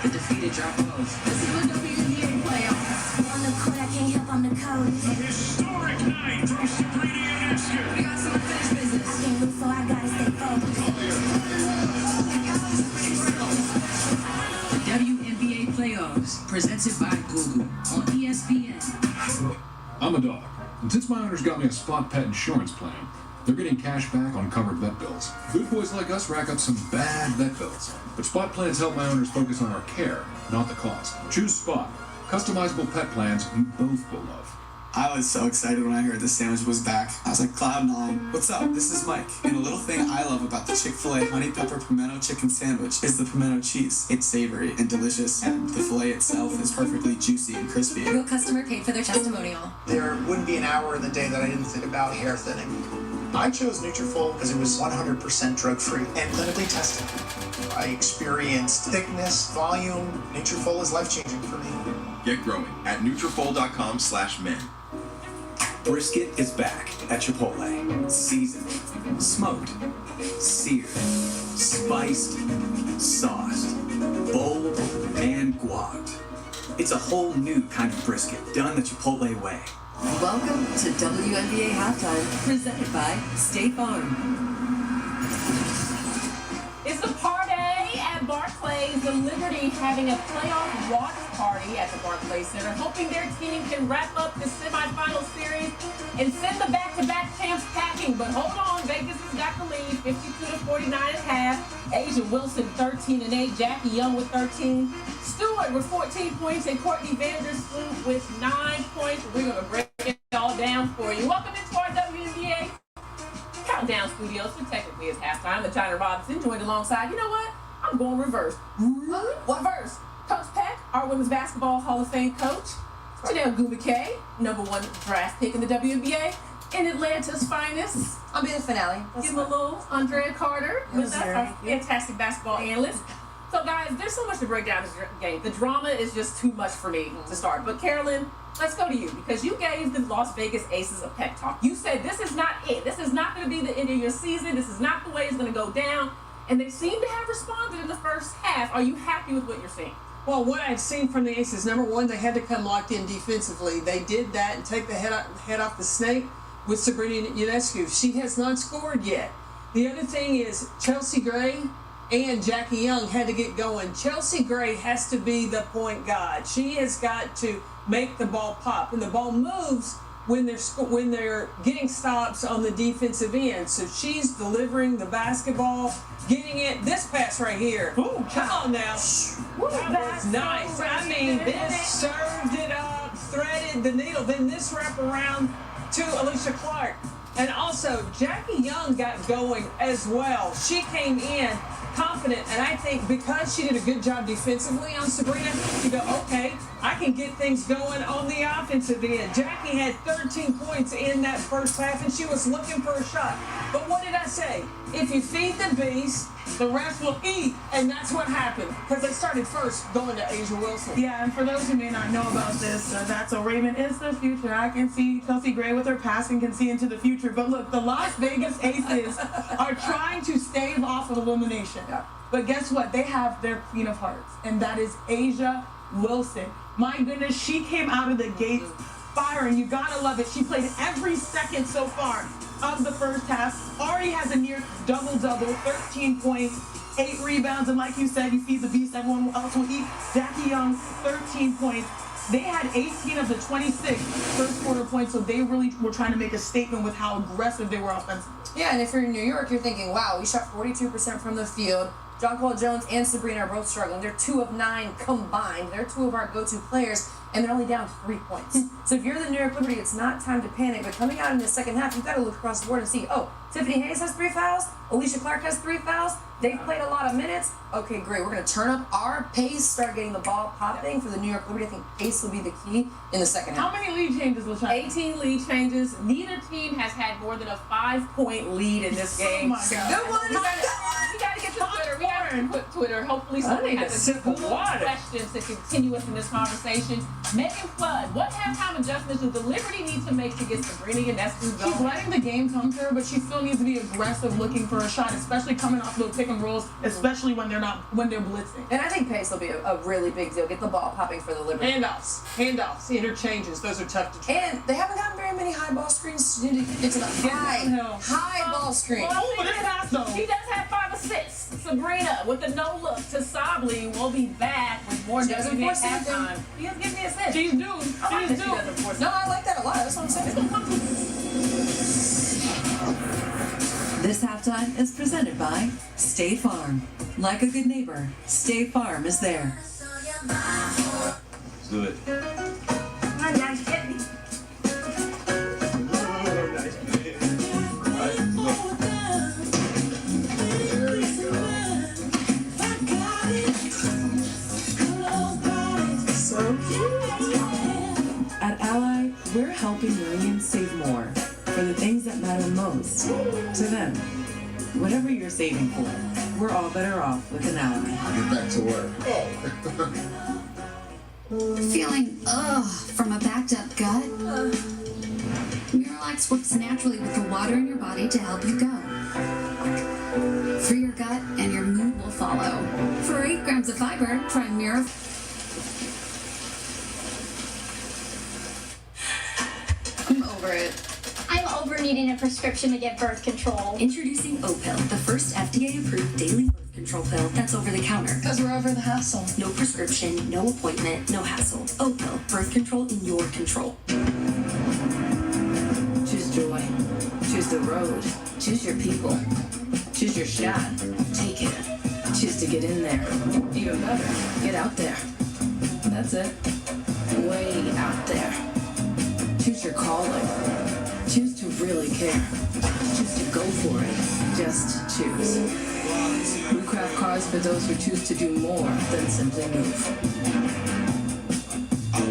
The defeated drop off. This is what WNBA playoffs. On the court, I can't help on the code. A historic night from Sabrina Ionescu. We got some unfinished business. I can't lose, so I gotta stay focused. The WNBA playoffs, presented by Google on ESPN. I'm a dog, and since my owner's got me a spot pet insurance plan, they're getting cash back on covered vet bills. Good boys like us rack up some bad vet bills, but Spot plans help my owners focus on our care, not the cost. Choose Spot. Customizable pet plans you both will love. I was so excited when I heard the sandwich was back. I was like, Cloud9. What's up? This is Mike. And a little thing I love about the Chick-fil-A Honey Pepper Pimento Chicken Sandwich is the pimento cheese. It's savory and delicious, and the filet itself is perfectly juicy and crispy. Real customer paid for their testimonial. There wouldn't be an hour in the day that I didn't think about hair thinning. I chose Nutrafol because it was 100% drug-free and clinically tested. I experienced thickness, volume. Nutrafol is life-changing for me. Get growing at Nutrafol.com/men. Brisket is back at Chipotle. Seasoned, smoked, seared, spiced, sauced, bold, and guac. It's a whole new kind of brisket done the Chipotle way. Welcome to WNBA Halftime, presented by State Farm. It's the party at Barclays. The Liberty having a playoff watch party at the Barclays Center, hoping their team can wrap up the semifinal series and send the back-to-back champs packing. But hold on, Vegas has got the lead, 52-49.5. Asia Wilson, 13-8. Jackie Young with 13. Stewart with 14 points, and Courtney Vandersloot with 9 points. We're going to break it all down for you. Welcome into our WNBA Countdown Studios, so technically it's halftime. And Johnny Robinson joined alongside, you know what? I'm going reverse. What verse? Coach Peck, our women's basketball Hall of Fame coach. Janelle Wnba, #1 draft pick in the WNBA. And Atlanta's finest. I'll be the finale. Give him a little Andrea Carter with us, our fantastic basketball analyst. So guys, there's so much to break down this game. The drama is just too much for me to start. But Carolyn, let's go to you because you gave the Las Vegas Aces a pep talk. You said this is not it. This is not going to be the end of your season. This is not the way it's going to go down. And they seem to have responded in the first half. Are you happy with what you're seeing? Well, what I've seen from the Aces, number one, they had to come locked in defensively. They did that and take the head off the snake with Sabrina Ionescu. She has not scored yet. The other thing is Chelsea Gray and Jackie Young had to get going. Chelsea Gray has to be the point guard. She has got to make the ball pop, and the ball moves when they're getting stops on the defensive end. So she's delivering the basketball, getting it. This pass right here. Ooh, come on now. That was nice. I mean, this served it up, threaded the needle. Then this wrap around to Alicia Clark. And also, Jackie Young got going as well. She came in confident, and I think because she did a good job defensively on Sabrina, you go, okay, I can get things going on the offensive end. Jackie had 13 points in that first half, and she was looking for a shot. But what did I say? If you feed the beast, the rest will eat, and that's what happened, because they started first going to Asia Wilson. Yeah, and for those who may not know about this, that's so Raymond is the future. I can see Chelsea Gray with her passing can see into the future. But look, the Las Vegas Aces are trying to stave off of elimination. Yeah. But guess what? They have their queen of hearts, and that is Asia Wilson. My goodness, she came out of the gates firing. You gotta love it. She played every second so far of the first half. Already has a near double-double, 13 points, 8 rebounds, and like you said, you feed the beast, everyone else will eat. Jackie Young, 13 points. They had 18 of the 26 first quarter points, so they really were trying to make a statement with how aggressive they were offensively. Yeah, and if you're in New York, you're thinking, wow, we shot 42% from the field. John Paul Jones and Sabrina are both struggling. They're 2 of 9 combined. They're 2 of our go-to players, and they're only down 3 points. So if you're the New York Liberty, it's not time to panic. But coming out in the second half, you've got to look across the board and see, oh, Tiffany Hayes has 3 fouls. Alicia Clark has 3 fouls. They've played a lot of minutes. Okay, great. We're going to turn up our pace, start getting the ball popping for the New York Liberty. I think pace will be the key in the second half. How many lead changes, LaShawn? 18 lead changes. Neither team has had more than a 5-point lead in this game. Oh my God. Good one. We got to get to Twitter. We got to put Twitter. Hopefully someone has a good question to continue us in this conversation. Megan Flood, what halftime adjustments does the Liberty need to make to get Sabrina Ionescu going? She's letting the game come to her, but she still needs to be aggressive looking for a shot, especially coming off those pick and rolls, especially when they're blitzing. And I think pace will be a really big deal. Get the ball popping for the Liberty. Handoffs, interchanges. Those are tough to try. And they haven't gotten very many high ball screens to get to the high ball screen. She does have 5 assists. Sabrina with the no look to Sabli will be back with more WNBA halftime. She doesn't give me a assist. She's due. She's due. No, I like that a lot. That's what I'm saying. This halftime is presented by State Farm. Like a good neighbor, State Farm is there. Let's do it. At Ally, we're helping millions save more for the things that matter most to them. Whatever you're saving for, we're all better off with an Ally. Get back to work. Feeling from a backed up gut? Miralax works naturally with the water in your body to help you go. Free your gut and your mood will follow. For 8 grams of fiber, try Mira. I'm over it. I'm over needing a prescription to get birth control. Introducing Opill, the first FDA-approved daily birth control pill that's over the counter. Because we're over the hassle. No prescription, no appointment, no hassle. Opill, birth control in your control. Choose joy. Choose the road. Choose your people. Choose your shot. Take it. Choose to get in there. Even better, get out there. That's it. Way out there. Choose your calling. Choose to really care. Choose to go for court. Just choose. We craft cars for those who choose to do more than simply move.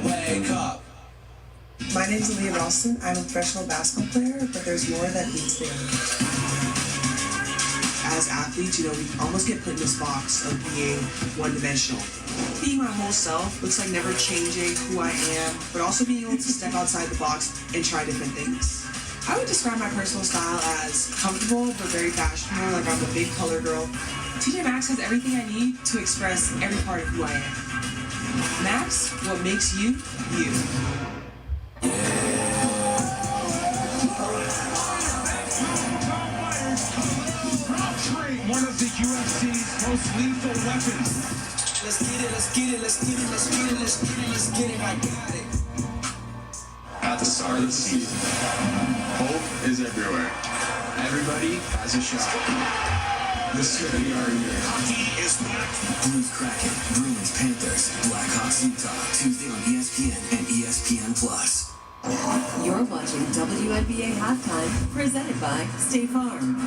Wake up. My name's Aaliyah Ralston. I'm a professional basketball player, but there's more that needs to be done. As athletes, we almost get put in this box of being one-dimensional. Being my whole self looks like never changing who I am, but also being able to step outside the box and try different things. I would describe my personal style as comfortable, but very fashionable, like I'm a big color girl. TJ Maxx has everything I need to express every part of who I am. Max, what makes you, you. One of the UFC's most lethal weapons. Let's get it, let's get it, let's get it, let's get it, let's get it, let's get it, I got it. At the start of the season, hope is everywhere. Everybody has a shot. This could be our year. Hockey is back. Blues Kraken, Bruins Panthers, Blackhawks Utah, Tuesday on ESPN and ESPN Plus. You're watching WNBA Halftime, presented by State Farm.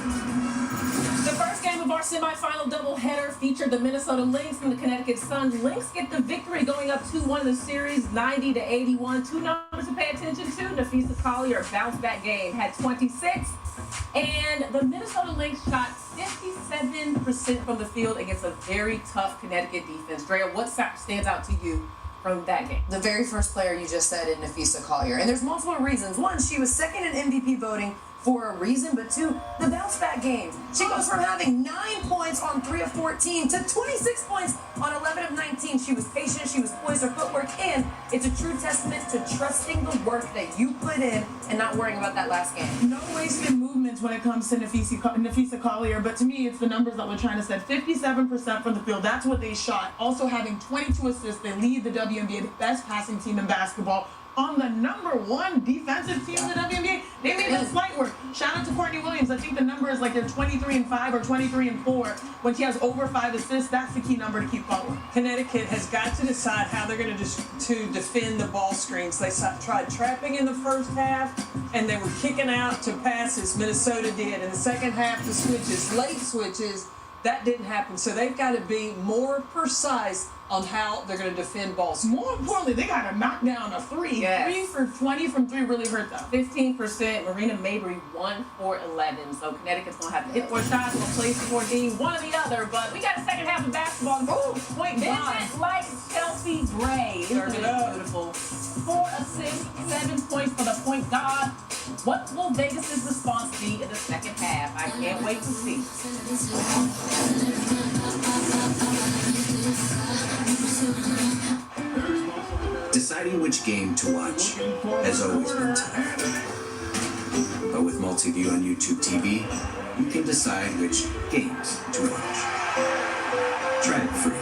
The first game of our semifinal doubleheader featured the Minnesota Lynx and the Connecticut Sun. Lynx get the victory, going up 2-1 in the series, 90-81. Two numbers to pay attention to. Nafisa Collier bounced back game, had 26. And the Minnesota Lynx shot 57% from the field against a very tough Connecticut defense. Drea, what stands out to you from that game? The very first player you just said in Nafisa Collier. And there's multiple reasons. One, she was second in MVP voting for a reason, but two, the bounce back game. She goes from having 9 points on 3 of 14 to 26 points on 11 of 19. She was patient, she was poised, her footwork, and it's a true testament to trusting the work that you put in and not worrying about that last game. No wasted movements when it comes to Nafisa Collier, but to me, it's the numbers that we're trying to set. 57% from the field, that's what they shot. Also having 22 assists, they lead the WNBA, the best passing team in basketball. On the #1 defensive team in the WNBA, they made the slight work. Shout out to Courtney Williams. I think the number is like they're 23-5 or 23-4. When she has over 5 assists, that's the key number to keep following. Connecticut has got to decide how they're going to defend the ball screens. They tried trapping in the first half, and they were kicking out to passes. Minnesota did. In the second half, the switches, late switches, that didn't happen. So they've got to be more precise on how they're going to defend balls. More importantly, they got to knock down a 3. Yes. 3 for 20 from 3 really hurt them. 15%. Marina Mabry 1 for 11. So Connecticut's going to have to hit 4 shots or play 14, one or the other. But we got a second half of basketball. Point Vincent like Chelsea Gray. Isn't it beautiful? 4 assists, 7 points for the point guard. What will Vegas' response be in the second half? I can't wait to see. Deciding which game to watch has always been tough. But with Multiview on YouTube TV, you can decide which games to watch. Drag-free.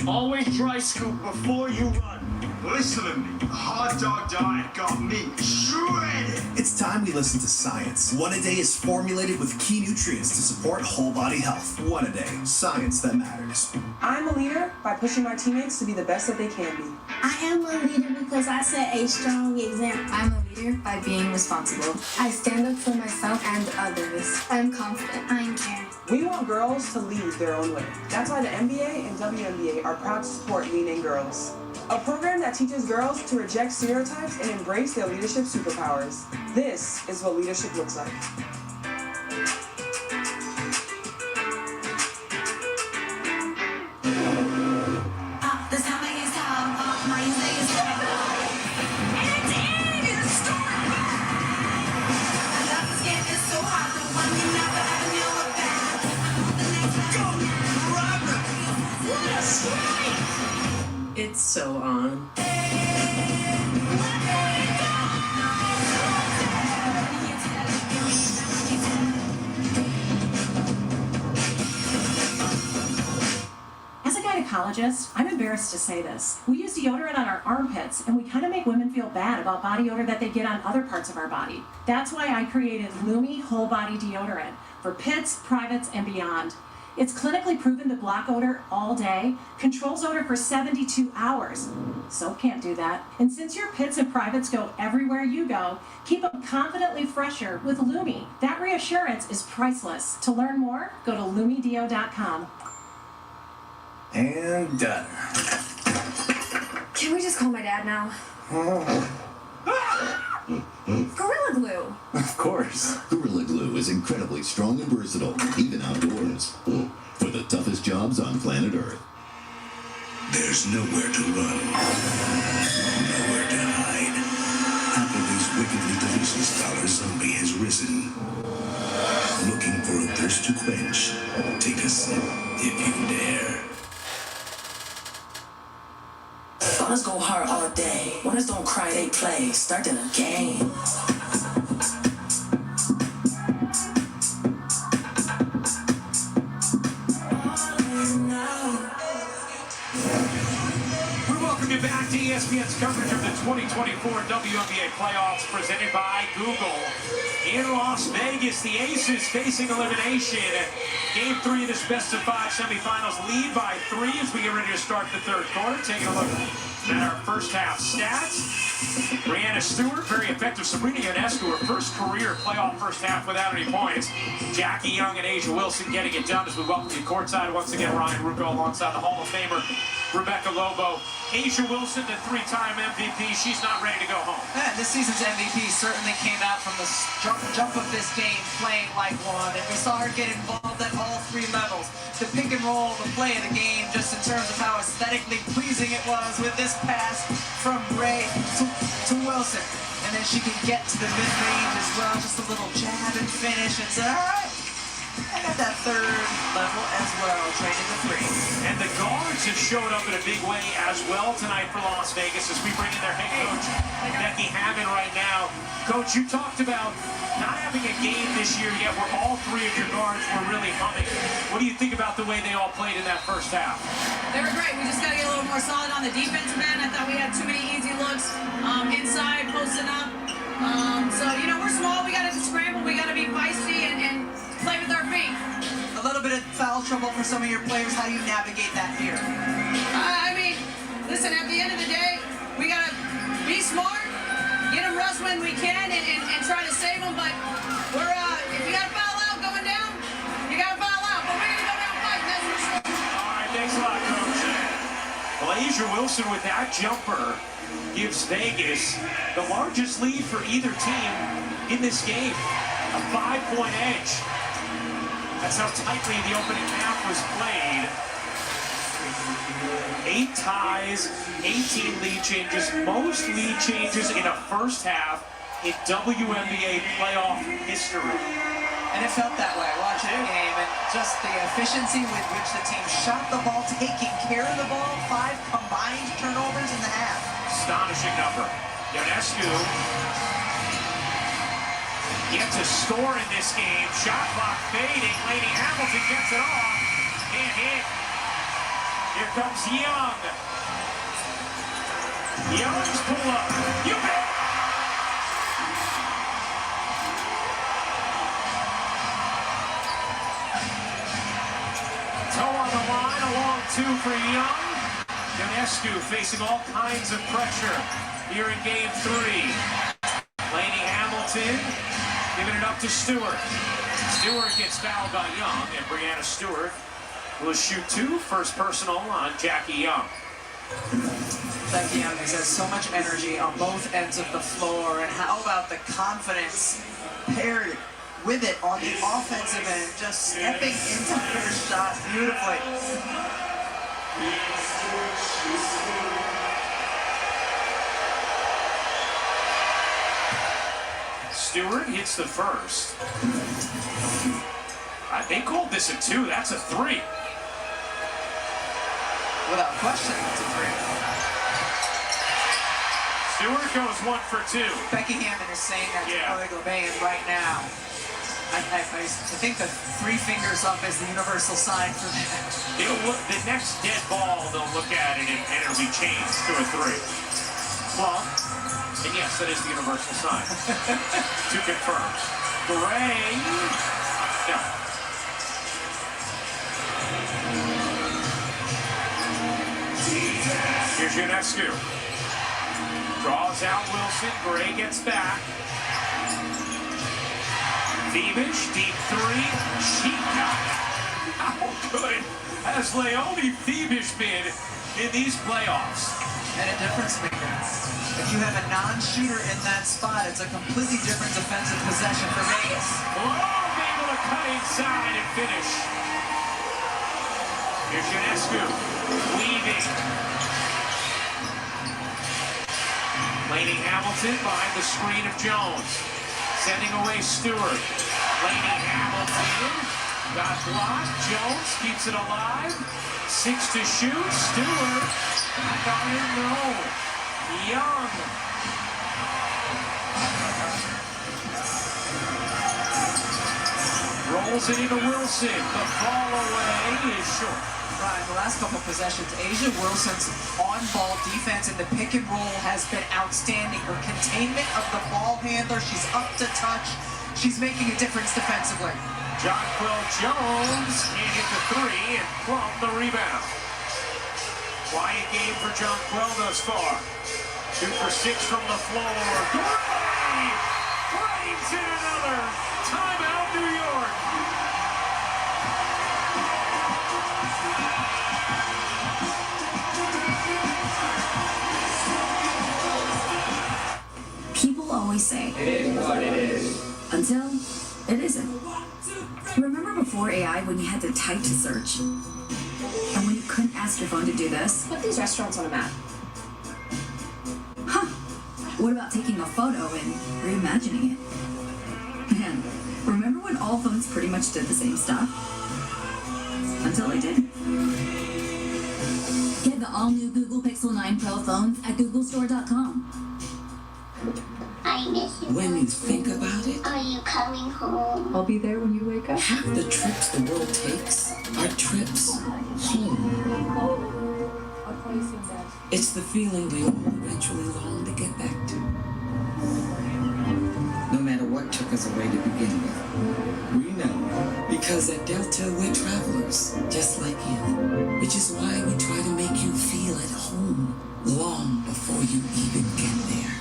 Always dry scoop before you run. Listen to me. The hot dog diet got me shredded. It's time we listen to science. One-A-Day is formulated with key nutrients to support whole body health. One-A-Day, science that matters. I'm a leader by pushing my teammates to be the best that they can be. I am a leader because I set a strong example. I'm a leader by being responsible. I stand up for myself and others. I'm confident. I'm caring. We want girls to lead their own way. That's why the NBA and WNBA are proud to support Lean In Girls, a program that teaches girls to reject stereotypes and embrace their leadership superpowers. This is what leadership looks like. It's so on. As a gynecologist, I'm embarrassed to say this. We use deodorant on our armpits, and we kind of make women feel bad about body odor that they get on other parts of our body. That's why I created Lumi Whole Body Deodorant for pits, privates, and beyond. It's clinically proven to block odor all day, controls odor for 72 hours. Soap can't do that. And since your pits and privates go everywhere you go, keep them confidently fresher with Lumi. That reassurance is priceless. To learn more, go to lumideo.com. And done. Can we just call my dad now? Gorilla Glue. Of course. Gorilla Glue is incredibly strong and versatile, even outdoors. For the toughest jobs on planet Earth. There's nowhere to run. Nowhere to hide. Applebee's wickedly delicious dollar zombie has risen. Looking for a thirst to quench? Take a sip if you dare. Fathers go hard all day. Winners don't cry, they play. Start in a game. We welcome you back to ESPN's coverage of the 2024 WNBA playoffs presented by Google. In Las Vegas, the Aces facing elimination. Game 3 of this best-of-5 semifinals, lead by 3 as we get ready to start the third quarter. Taking a look at our first half stats. Brianna Stewart, very effective. Sabrina Ionescu, her first career playoff first half without any points. Jackie Young and Asia Wilson getting it done as we welcome you courtside. Once again, Ryan Rucco alongside the Hall of Famer Rebecca Lobo. Asia Wilson, the 3-time MVP. She's not ready to go home. Yeah, this season's MVP certainly came out from the jump of this game playing like one. And we saw her get involved at all 3 levels. The pick and roll, the play of the game, just in terms of how aesthetically pleasing it was with this pass from Ray to Wilson. And then she can get to the mid-range as well, just a little jab and finish and say, all right, I got that third level as well, training the 3. And the guards have showed up in a big way as well tonight for Las Vegas as we bring in their head coach, Becky Hammond, right now. Coach, you talked about not having a game this year yet where all 3 of your guards were really humming. What do you think about the way they all played in that first half? They were great. We just got to get a little more solid on the defensive end. I thought we had too many easy looks inside, posting up. So, you know, we're small. We got to scramble. We got to be feisty and play with our feet. A little bit of foul trouble for some of your players. How do you navigate that here? I mean, listen, at the end of the day, we got to be smart, get them rust when we can, and try to save them. But we're, if you got to foul out going down, you got to foul out. But we're going to go down fighting, that's for sure. All right, thanks a lot, Coach. Well, Asia Wilson with that jumper gives Vegas the largest lead for either team in this game. A 5-point edge. That's how tightly the opening half was played. 8 ties, 18 lead changes, most lead changes in a first half in WNBA playoff history. And it felt that way watching the game, and just the efficiency with which the team shot the ball, taking care of the ball. 5 combined turnovers in the half. Astonishing number. Ionescu gets a score in this game. Shot clock fading. Lady Hamilton gets it off. Can't hit. Here comes Young. Young's pull up. You bet. Toe on the line, a long 2 for Young. Ionescu facing all kinds of pressure here in game 3. Lady Hamilton giving it up to Stewart. Stewart gets fouled by Young, and Brianna Stewart will shoot 2. First personal on Jackie Young. Jackie Young has so much energy on both ends of the floor, and how about the confidence paired with it on the offensive end, just stepping into her shot beautifully. Stewart hits the first. They called this a 2. That's a 3. Without question, it's a 3. Stewart goes 1 for 2. Becky Hammond is saying that to Kelly Gobain right now. I think the 3 fingers up is the universal sign for that. The next dead ball, they'll look at it and it'll be changed to a 3. Well, and yes, that is the universal sign. To confirm. Gray. No. Ionescu draws out Wilson. Gray gets back. Thiebish, deep three. She got it. How good has Leonie Thiebish been in these playoffs? And a difference maker. If you have a non-shooter in that spot, it's a completely different defensive possession for Vegas. Oh, able to cut inside and finish. Here's Ionescu, weaving. Lainey Hamilton behind the screen of Jones. Sending away Stewart. Lainey Hamilton got blocked. Jones keeps it alive. 6 to shoot. Stewart. Back on it, no. Young. Rolls it into Wilson. The fall away is short. Right, the last couple possessions, A'ja Wilson's on-ball defense in the pick and roll has been outstanding. Her containment of the ball handler, she's up to touch. She's making a difference defensively. Jonquel Jones can't hit the three and Plum the rebound. Quiet game for Jonquel thus far. 2 for 6 from the floor. Gray! Brains in another. Timeout, New York. People always say, It is what it is. until it isn't. Remember before AI when you had to type to search? And when you couldn't ask your phone to do this? Put these restaurants on a map. Huh. What about taking a photo and reimagining it? Man, remember when all phones pretty much did the same stuff? Until they didn't. Get the all-new Google Pixel 9 Pro phones at googlestore.com. I miss you. When you think about it, Are you coming home? I'll be there when you wake up. half the trips the world takes are trips home. It's the feeling we all eventually long to get back to. No matter what took us away to begin with, we know. Because at Delta, we're travelers, just like you. Which is why we try to make you feel at home long before you even get there.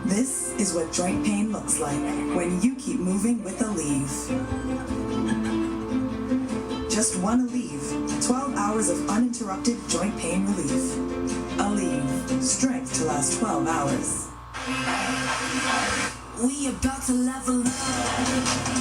This is what joint pain looks like when you keep moving with Aleve. Just one Aleve, 12 hours of uninterrupted joint pain relief. Aleve, strength to last 12 hours. We about to level up.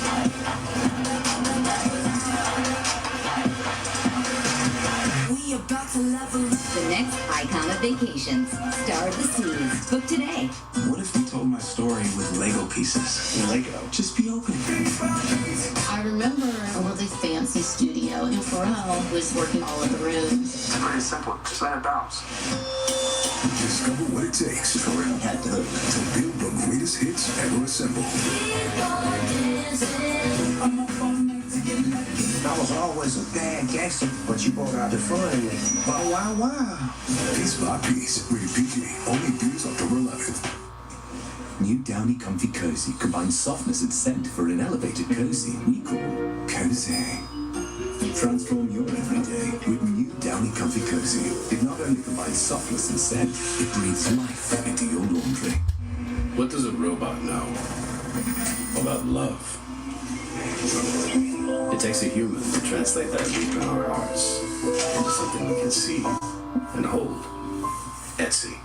We about to level up. The next icon of vacations, Star of the Seas. Book today. What if we told my story with Lego pieces? Lego. Just be open. I remember a really fancy studio, and Pharrell was working all of the rooms. It's pretty simple. Just let it bounce. Discover what it takes to build the greatest hits ever assembled. I was always a bad gangster, but you brought out the fun in me. Wow, wow, wow. Piece by piece, rated PG, only views October 11th. New Downy Comfy Cozy combines softness and scent for an elevated cozy we call Cozy. Transform your everyday with new Downy Comfy Cozy. It not only combines softness and scent, it breathes life into your laundry. What does a robot know about love? It takes a human to translate that leap in our hearts into something we can see and hold. Etsy.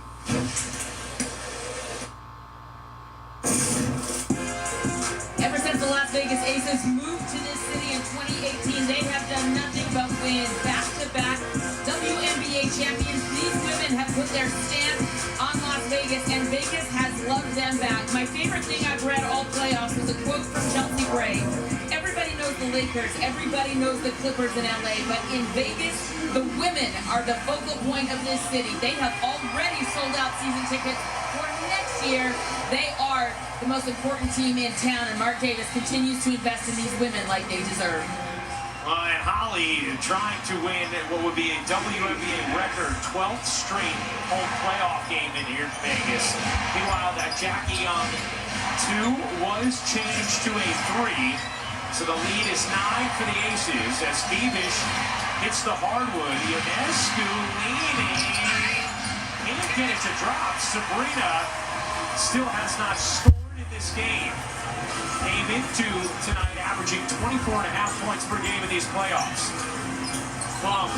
Ever since the Las Vegas Aces moved to this city in 2018, they have done nothing but win back-to-back WNBA champions. These women have put their stamp on Las Vegas, and Vegas has loved them back. My favorite thing I've read all playoffs was a quote from Chelsea Gray. Everybody knows the Lakers, everybody knows the Clippers in LA, but in Vegas, the women are the focal point of this city. They have already sold out season tickets for next year. They are the most important team in town, and Mark Davis continues to invest in these women like they deserve. And Holly trying to win what would be a WNBA record 12th straight home playoff game in here in Vegas. Meanwhile, that Jackie Young 2 was changed to a 3. So the lead is 9 for the Aces as Thiebish hits the hardwood. Ionescu leaning. can't get it to drop. Sabrina still has not scored in this game. Came into tonight averaging 24.5 points per game in these playoffs. Plum,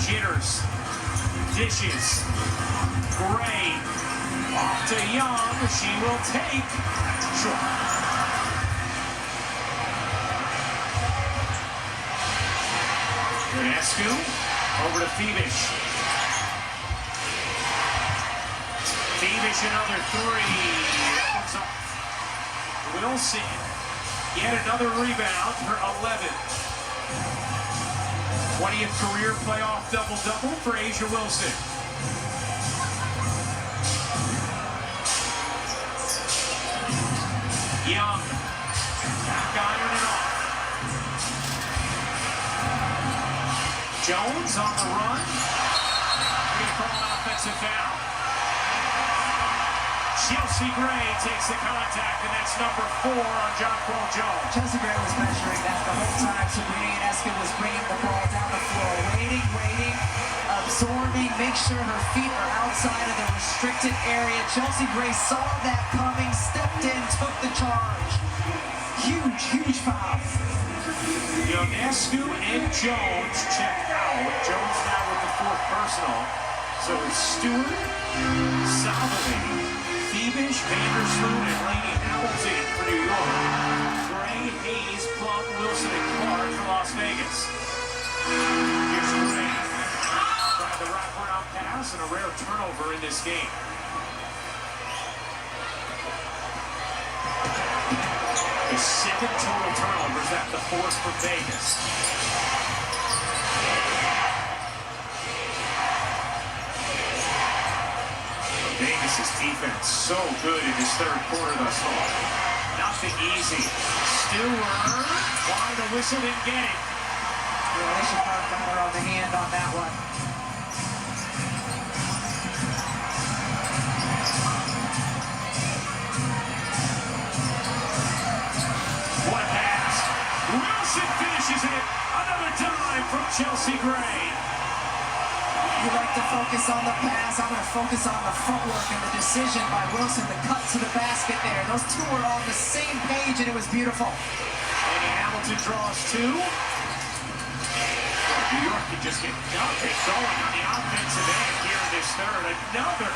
jitters, dishes. Gray, off to Young. She will take. Short. Ionescu, over to Phoebish. Phoebish, another three. That one's off. Wilson, yet another rebound for 11. 20th career playoff double-double for A'ja Wilson. Young, back iron it off. Jones on the run. We're going to call an offensive foul. Chelsea Gray takes the contact, and that's number 4 on Jonquel Jones. Chelsea Gray was measuring that the whole time. Sabrina Ionescu was bringing the ball down the floor, waiting, absorbing, make sure her feet are outside of the restricted area. Chelsea Gray saw that coming, stepped in, took the charge. Huge foul. Ionescu and Jones check out. Jones now with the 4th personal. So it's Stewart, Salvador, Phoebish, Vandersloot, and Laney Hamilton for New York. Gray, Hayes, Plum, Wilson, and Clark for Las Vegas. Here's Gray. Trying the wraparound pass and a rare turnover in this game. The 7 total turnovers, that's the 4th for Vegas. Vegas' defense so good in this 3rd quarter thus far. Nothing easy. Stewart, wanted to whistle, didn't get it. Yeah, they should have got her on the hand on that one. What a pass. Wilson finishes it. Another dime from Chelsea Gray. You like to focus on the pass. I'm going to focus on the footwork and the decision by Wilson to cut to the basket there. Those two were on the same page, and it was beautiful. And Hamilton draws 2. New York can just get nothing going on the offensive end here in this 3rd. Another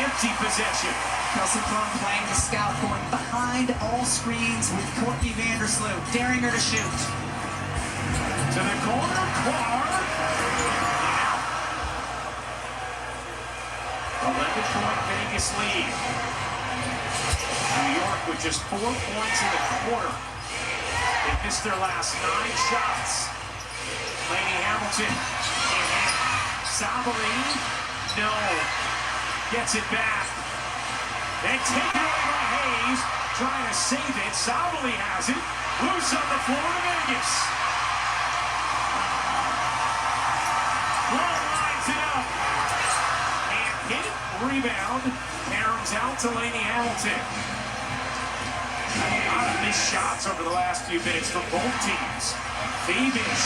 empty possession. Kelsey Plum playing the scout, going behind all screens with Courtney Vandersloot, daring her to shoot. To the corner, Clark. 11-point Vegas lead. New York with just 4 points in the quarter. They missed their last 9 shots. Laney Hamilton. Sabali. No. Gets it back. Then taken away by Hayes. Trying to save it. Sabali has it. Loose on the floor to Vegas. Well, lines it up. And hit. Rebound. Caroms out to Laney Hamilton. A lot of missed shots over the last few minutes for both teams. Phoebish.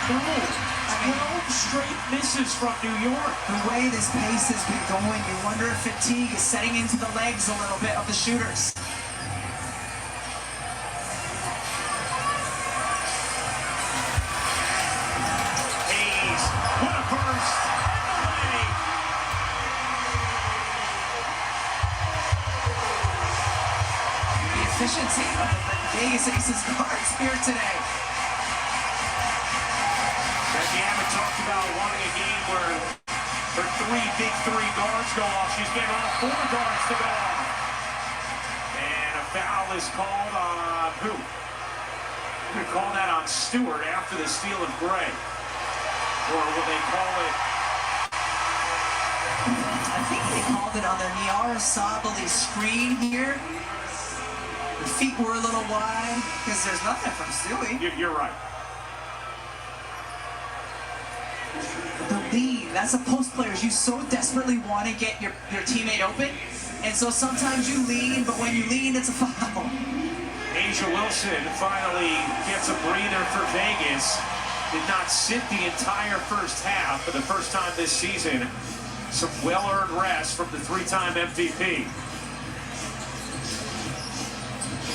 12 straight misses from New York. The way this pace has been going, you wonder if fatigue is setting into the legs a little bit of the shooters. Hayes, what a burst. Away. The efficiency of the Vegas Aces guards here today. Becky Hammond talked about wanting a game where her 3 big 3 guards go off. She's getting all 4 guards to go off. And a foul is called on who? We're going to call that on Stewart after the steal of Gray. Or will they call it? I think they called it on the Niara Sabali screen here. The feet were a little wide because there's nothing from Stewie. You're right. The lead, that's what post players, you so desperately want to get your teammate open, and so sometimes you lean, but when you lean, it's a foul. A'ja Wilson finally gets a breather for Vegas. Did not sit the entire first half for the first time this season. some well-earned rest from the three-time MVP.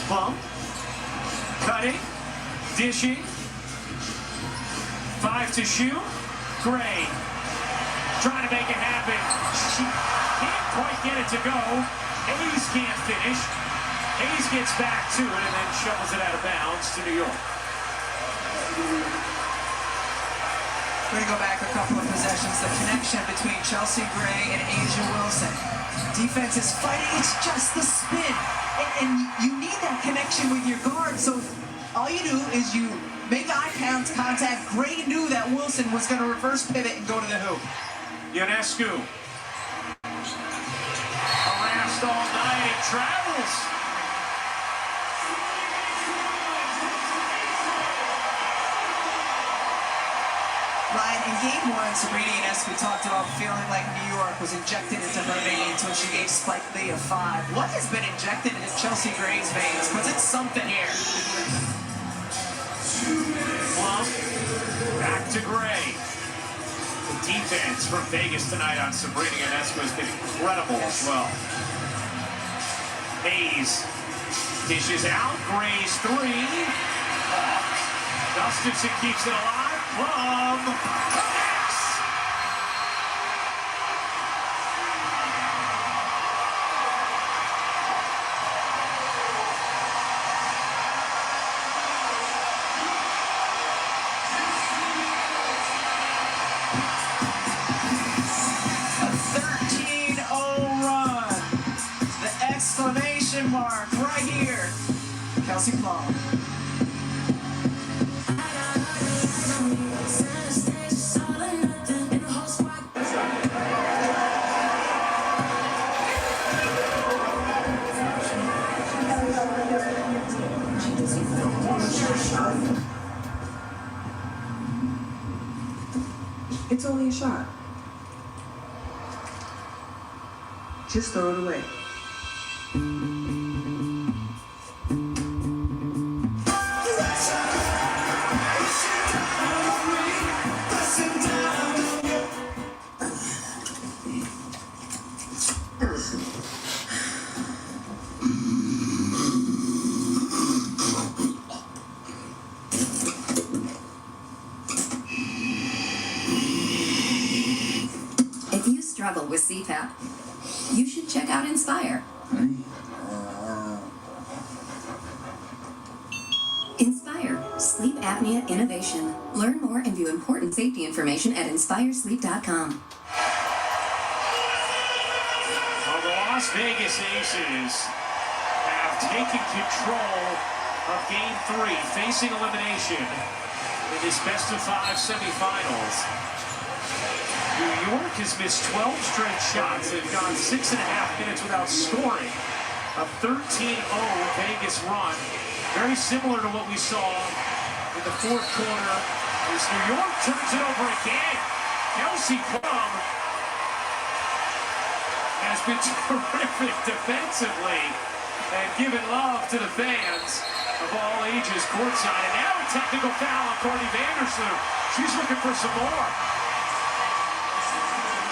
Plum, cutting, dishing, 5 to shoot. Gray trying to make it happen. She can't quite get it to go. Hayes can't finish. Hayes gets back to it and then shovels it out of bounds to New York. We're going to go back a couple of possessions. The connection between Chelsea Gray and Asia Wilson. Defense is fighting. It's just the spin. And you need that connection with your guard. So all you do is you make eye contact. Gray knew that Wilson was going to reverse pivot and go to the hoop. Ionescu. Harassed all night. It travels. Ryan, in game 1, Sabrina Ionescu talked about feeling like New York was injected into her veins when she gave Spike Lee a 5. What has been injected into Chelsea Gray's veins? Because it's something here. Plum, back to Gray. The defense from Vegas tonight on Sabrina Ionescu has been incredible as well. Hayes dishes out. Gray's 3. Gustafson keeps it alive. Plum connects. A 13-0 run. The exclamation mark right here. Kelsey Plum. It's only a shot. Just throw it away. If you struggle with CPAP, you should check out Inspire. Inspire, sleep apnea innovation. Learn more and view important safety information at inspiresleep.com. Well, the Las Vegas Aces have taken control of Game 3, facing elimination in this best-of-5 semifinals. New York has missed 12 straight shots. They've gone 6.5 minutes without scoring. A 13-0 Vegas run. Very similar to what we saw in the fourth quarter as New York turns it over again. Kelsey Plum has been terrific defensively and given love to the fans of all ages courtside. And now a technical foul on Courtney Vandersloot. She's looking for some more.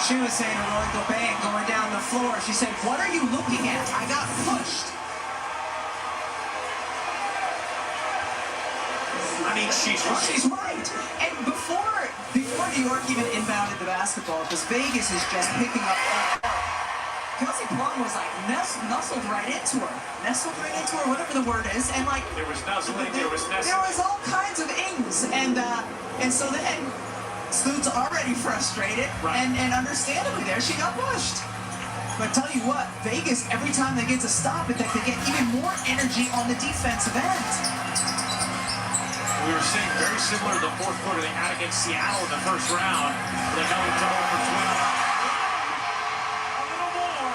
She was saying to Roy Gobert going down the floor, she said, "What are you looking at? I got pushed." I mean, she's right. She's right. And before New York even inbounded the basketball, because Vegas is just picking up, Kelsey Plum was like nestled right into her. Nestled right into her, whatever the word is. And like, there was nuzzling, there was nestling. There was all kinds of ings. And so then Sloot's already frustrated, right. and understandably there, she got pushed. But tell you what, Vegas, every time they get to stop it, they get even more energy on the defensive end. We were seeing very similar to the fourth quarter they had against Seattle in the first round. They held it over for 12. A little more.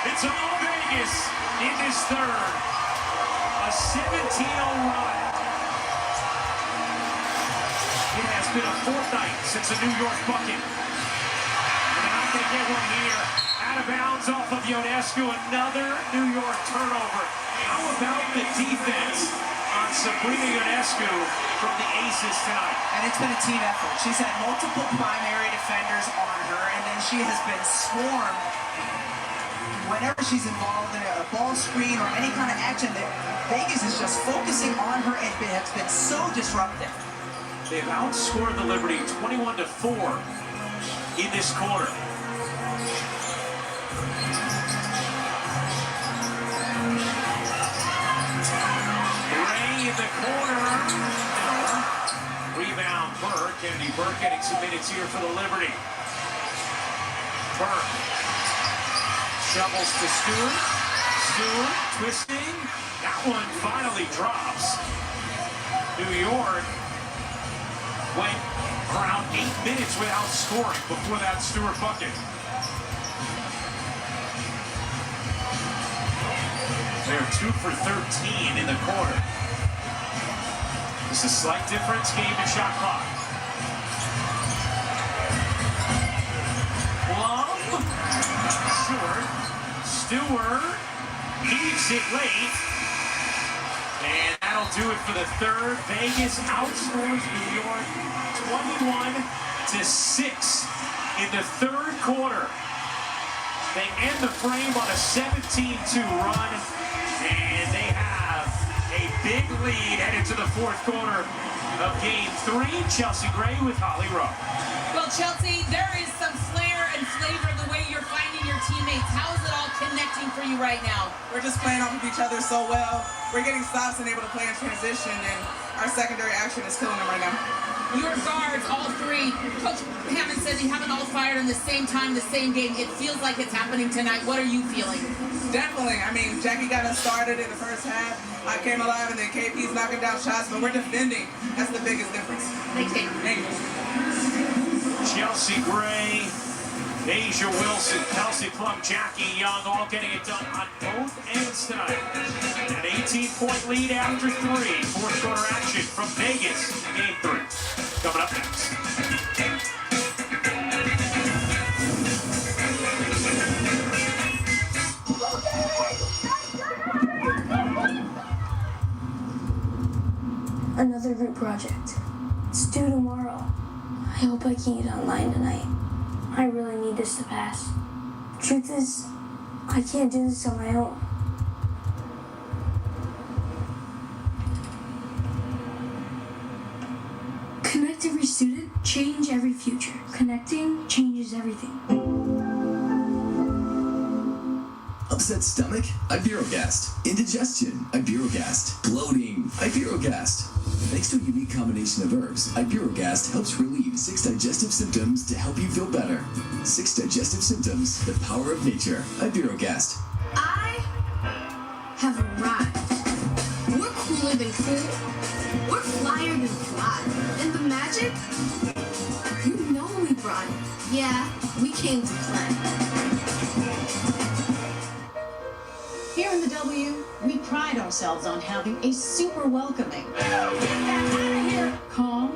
It's all Vegas in this third. A 17-0 run. It has been a fortnight since a New York bucket. And they're not going to get one here. Out of bounds off of Ionescu. Another New York turnover. How about the defense on Sabrina Ionescu from the Aces tonight. And it's been a team effort. She's had multiple primary defenders on her, and then she has been swarmed whenever she's involved in a ball screen or any kind of action. That Vegas is just focusing on her and has been so disruptive. They've outscored the Liberty 21-4 in this quarter. Ray in the corner. Rebound, Berth. Kennedy Berth getting some minutes here for the Liberty. Berth shovels to Stewart. Stewart twisting. That one finally drops. New York went around 8 minutes without scoring before that Stewart bucket. They're 2 for 13 in the quarter. This is a slight difference, game and shot clock. Love. Stewart leaves it late. And that'll do it for the third. Vegas outscores New York 21-6 in the third quarter. They end the frame on a 17-2 run, and they have a big lead headed to the fourth quarter of Game 3. Chelsea Gray with Holly Rowe. Well, Chelsea, there is some flair and flavor in the way you're finding your teammates. How is it all connecting for you right now? We're just playing off of each other so well. We're getting stops and able to play in transition, and our secondary action is killing them right now. Your guards, all three, Coach Hammond says you haven't all fired in the same time, the same game. It feels like it's happening tonight. What are you feeling? Definitely. I mean, Jackie got us started in the first half. I came alive, and then KP's knocking down shots, but we're defending. That's the biggest difference. Thank you. Thank you. Chelsea Gray, Asia Wilson, Kelsey Plum, Jackie Young, all getting it done on both ends tonight. An 18-point lead after 3. Fourth quarter action from Vegas, Game 3. Coming up next. Another group project. It's due tomorrow. I hope I can get online tonight. I really need this to pass. Truth is, I can't do this on my own. Connect every student, change every future. Connecting changes everything. Upset stomach? Iberogast. Indigestion? Iberogast. Bloating? Iberogast. Thanks to a unique combination of herbs, Iberogast helps relieve 6 digestive symptoms to help you feel better. 6 digestive symptoms, the power of nature. Iberogast. I have arrived. We're cooler than cool. We're flyer than fly. And the magic? You know we brought it. Yeah, we came to play. Here in the W, we pride ourselves on having a super welcoming, calm,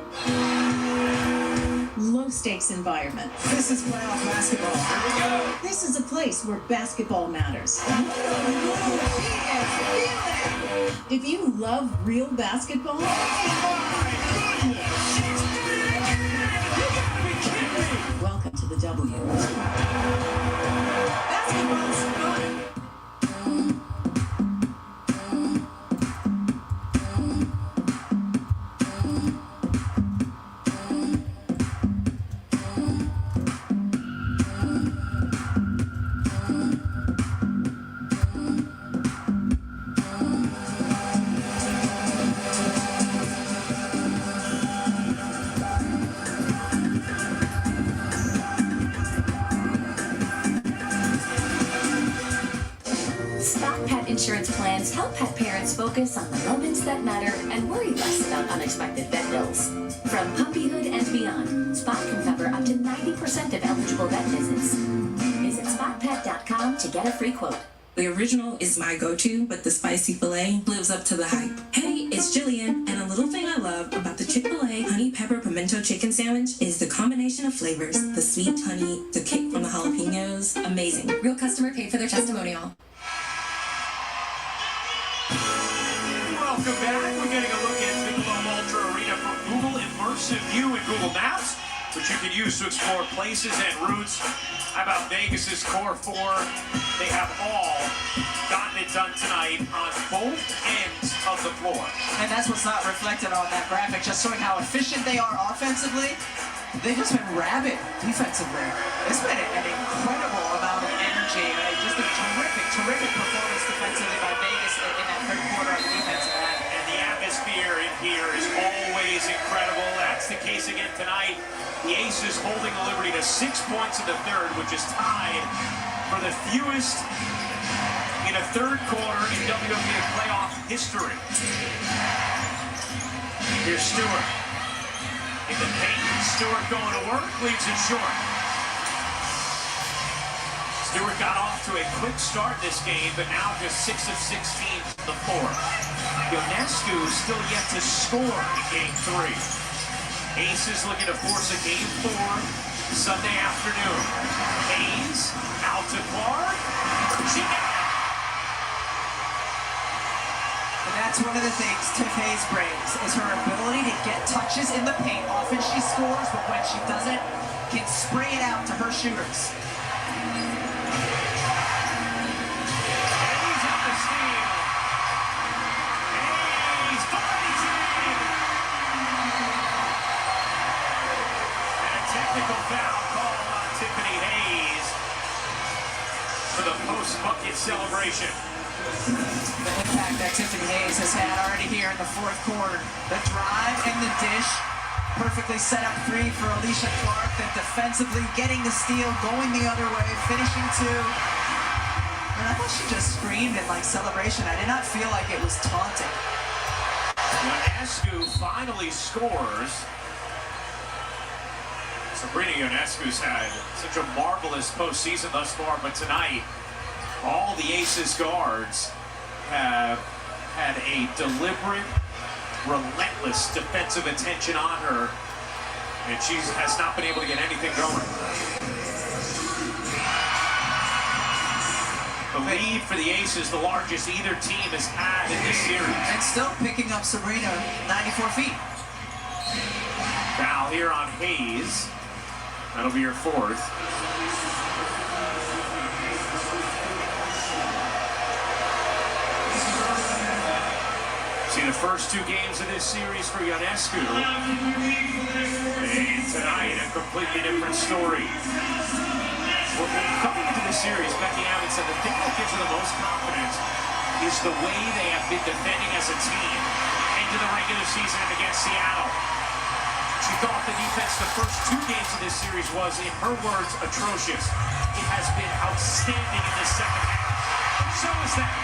low-stakes environment. This is playoff basketball. Here we go. This is a place where basketball matters. If you love real basketball, welcome to the W. Basketball's fun. Insurance plans help pet parents focus on the moments that matter and worry less about unexpected vet bills. From puppyhood and beyond, Spot can cover up to 90% of eligible vet visits. Visit spotpet.com to get a free quote. The original is my go-to, but the spicy filet lives up to the hype. Hey, it's Jillian, and a little thing I love about the Chick-fil-A honey pepper pimento chicken sandwich is the combination of flavors. The sweet honey, the kick from the jalapenos, amazing. Real customer paid for their testimonial. Welcome back. We're getting a look at the Globe Ultra Arena from Google Immersive View in Google Maps, which you can use to explore places and routes. How about Vegas's Core 4? They have all gotten it done tonight on both ends of the floor. And that's what's not reflected on that graphic, just showing how efficient they are offensively. They've just been rabid defensively. It's been an incredible amount of energy. Just a terrific performance defensively by Vegas in that third quarter on the defensive end. And the atmosphere in here is always incredible. That's the case again tonight. The Aces holding the Liberty to 6 points in the third, which is tied for the fewest in a third quarter in WNBA playoff history. Here's Stewart. In the paint, Stewart going to work, leaves it short. Stewart got off to a quick start in this game, but now just 6 of 16 to the floor. Ionescu still yet to score in Game 3. Aces looking to force a Game 4 Sunday afternoon. Hayes out to Clark. She got it. And that's one of the things Tiff Hayes brings, is her ability to get touches in the paint. Often she scores, but when she doesn't, can spray it out to her shooters. Hayes on the steal. Hayes finds it. And a technical foul called on Tiffany Hayes for the post-bucket celebration. The impact that Tiffany Hayes has had already here in the fourth quarter. The drive and the dish. Perfectly set up three for Alicia Clark. Then defensively getting the steal, going the other way, finishing two. And I thought she just screamed in like celebration. I did not feel like it was taunting. Ionescu finally scores. Sabrina Ionescu's had such a marvelous postseason thus far, but tonight, all the Aces guards have had a deliberate, relentless defensive attention on her, and she has not been able to get anything going. The lead for the Aces, the largest either team has had in this series. And still picking up Sabrina 94 feet. Foul here on Hayes. That'll be your fourth. See the first two games of this series for Ionescu. And tonight, a completely different story. Well, coming into this series, Becky Hammond said the thing that gives her the most confidence is the way they have been defending as a team into the regular season and against Seattle. She thought the defense the first two games of this series was, in her words, atrocious. It has been outstanding in the second half. So is that.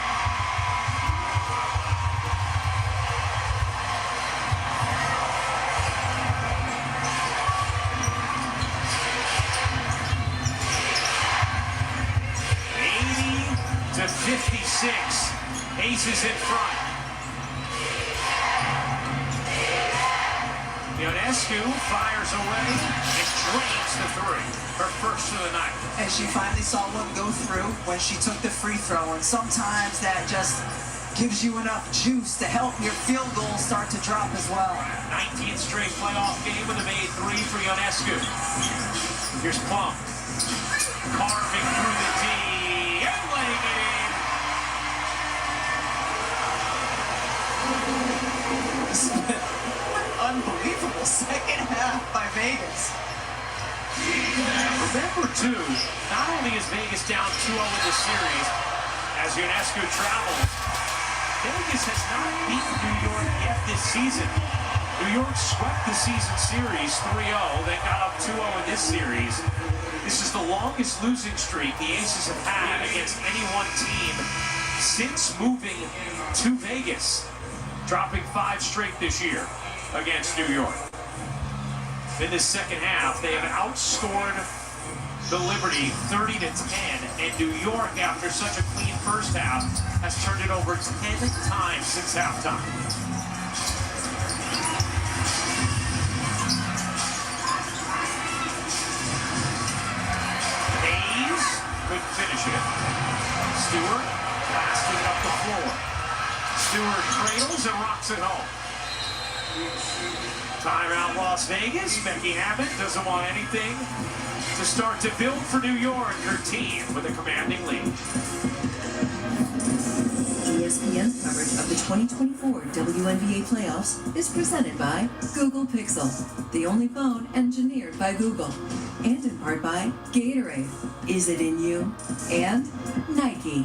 To 56, Aces in front. Ionescu fires away and drains the three, her first of the night. And she finally saw one go through when she took the free throw, and sometimes that just gives you enough juice to help your field goals start to drop as well. 19th straight playoff game with a made three for Ionescu. Here's Plum, carving through the D and laying it in. Unbelievable second half by Vegas. Remember, too, not only is Vegas down 2-0 in this series, as Ionescu travels, Vegas has not beaten New York yet this season. New York swept the season series 3-0, then got up 2-0 in this series. This is the longest losing streak the Aces have had against any one team since moving to Vegas, dropping 5 straight this year against New York. In the second half, they have outscored the Liberty 30-10, and New York, after such a clean first half, has turned it over 10 times since halftime. Hayes couldn't finish it. Stewart blasted it up the floor. Stewart cradles and rocks it home. Timeout Las Vegas. Becky Hammond doesn't want anything to start to build for New York, her team with a commanding lead. ESPN's coverage of the 2024 WNBA playoffs is presented by Google Pixel, the only phone engineered by Google, and in part by Gatorade, Is It In You, and Nike.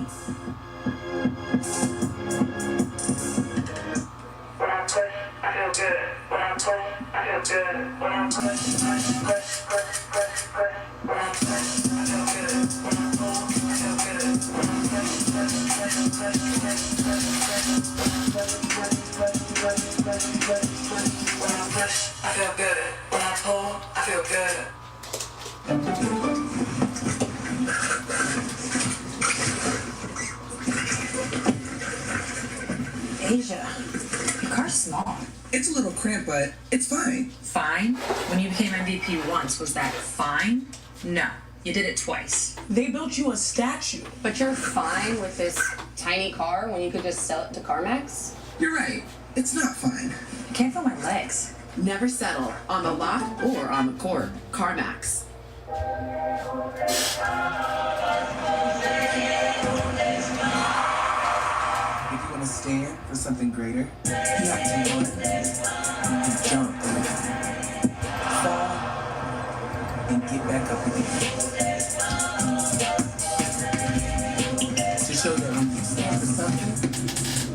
When I'm touched, I feel good. When I'm touched, I feel good. When I'm touched, when I'm touched, I feel good. When I'm pulled, I feel good. When I'm touched, when I'm pushed, I feel good. When I'm pulled, I feel good. Asia, your car's small. It's a little cramped, but it's fine. Fine? When you became MVP once, was that fine? No, you did it twice. They built you a statue. But you're fine with this tiny car when you could just sell it to CarMax? You're right. It's not fine. I can't feel my legs. Never settle on the lot or on the court. CarMax. If you want to stand for something greater, you have to run and jump, fall, and get back up again. To show that when you stand for something,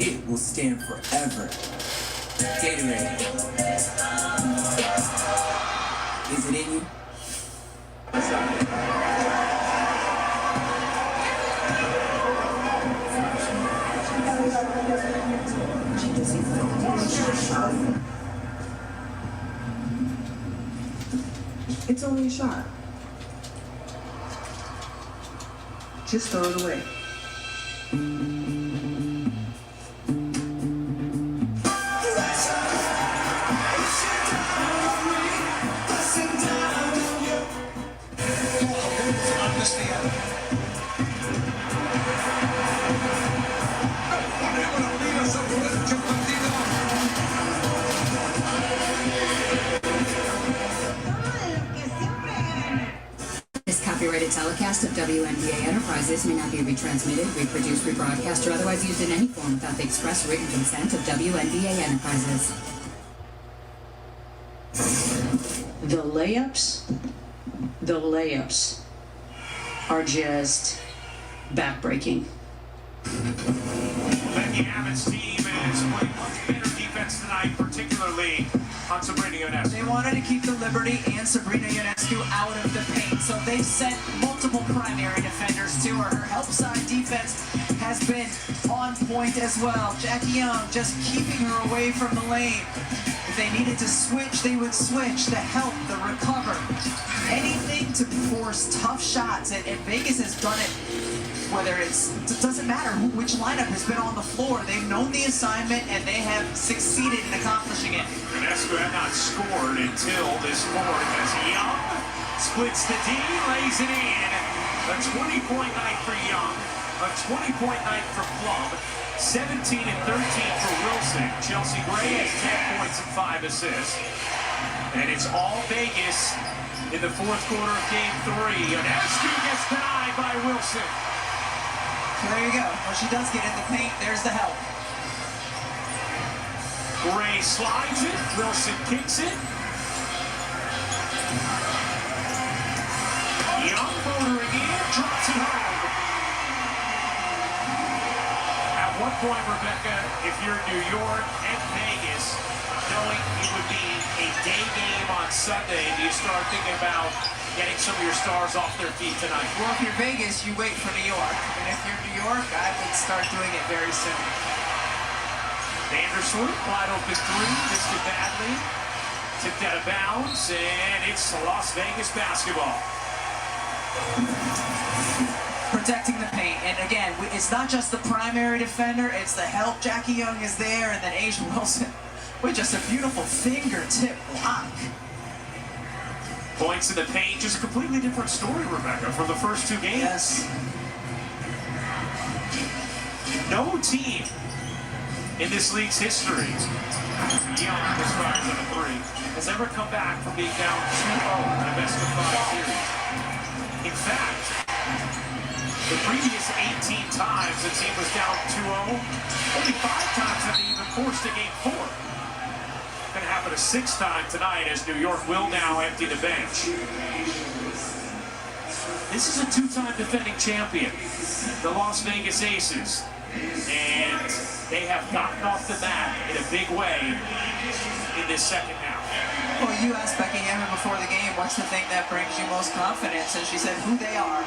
it will stand forever. Gatorade. Is it in you? It's only a shot. Just throw it away. This copyrighted telecast of WNBA Enterprises may not be retransmitted, reproduced, rebroadcast, or otherwise used in any form without the express written consent of WNBA Enterprises. The layups are just backbreaking. Becky Hammond's team is playing much better defense tonight, particularly on Sabrina Ionescu. They wanted to keep the Liberty and Sabrina Ionescu out of the paint, so they sent multiple primary defenders to her. Her help side defense has been on point as well. Jackie Young just keeping her away from the lane. If they needed to switch, they would switch. The help, the recover, anything to force tough shots, and Vegas has done it. Whether it doesn't matter which lineup has been on the floor, they've known the assignment and they have succeeded in accomplishing it. Ionescu had not scored until this fourth as Young splits the D, lays it in. A 20-point night for Young, a 20-point night for Plum, 17 and 13 for Wilson. Chelsea Gray has 10 points and 5 assists. And it's all Vegas in the fourth quarter of Game 3. Ionescu gets denied by Wilson. So there you go. When she does get in the paint, there's the help. Gray slides it. Wilson kicks it. Young motoring in, drops it home. At what point, Rebecca, if you're New York and Vegas, knowing it would be a day game on Sunday, do you start thinking about getting some of your stars off their feet tonight? Well, if you're Vegas, you wait for New York. And if you're New York, I would start doing it very soon. Vandersloot, wide open three, missed it badly. Tipped out of bounds, and it's Las Vegas basketball. Protecting the paint. And again, it's not just the primary defender, it's the help. Jackie Young is there, and then Asia Wilson with just a beautiful fingertip block. Points in the paint, just a completely different story, Rebecca, from the first two games. Yes. No team in this league's history. Young, as far as on a 3, has ever come back from being down 2-0 in a best-of-5 series. In fact, the previous 18 times the team was down 2-0, only 5 times have they even forced a game 4. Going to happen a 6th time tonight as New York will now empty the bench. This is a 2-time defending champion, the Las Vegas Aces, and they have gotten off the mat in a big way in this second half. Well, you asked Becky Hammond before the game, what's the thing that brings you most confidence? And she said who they are.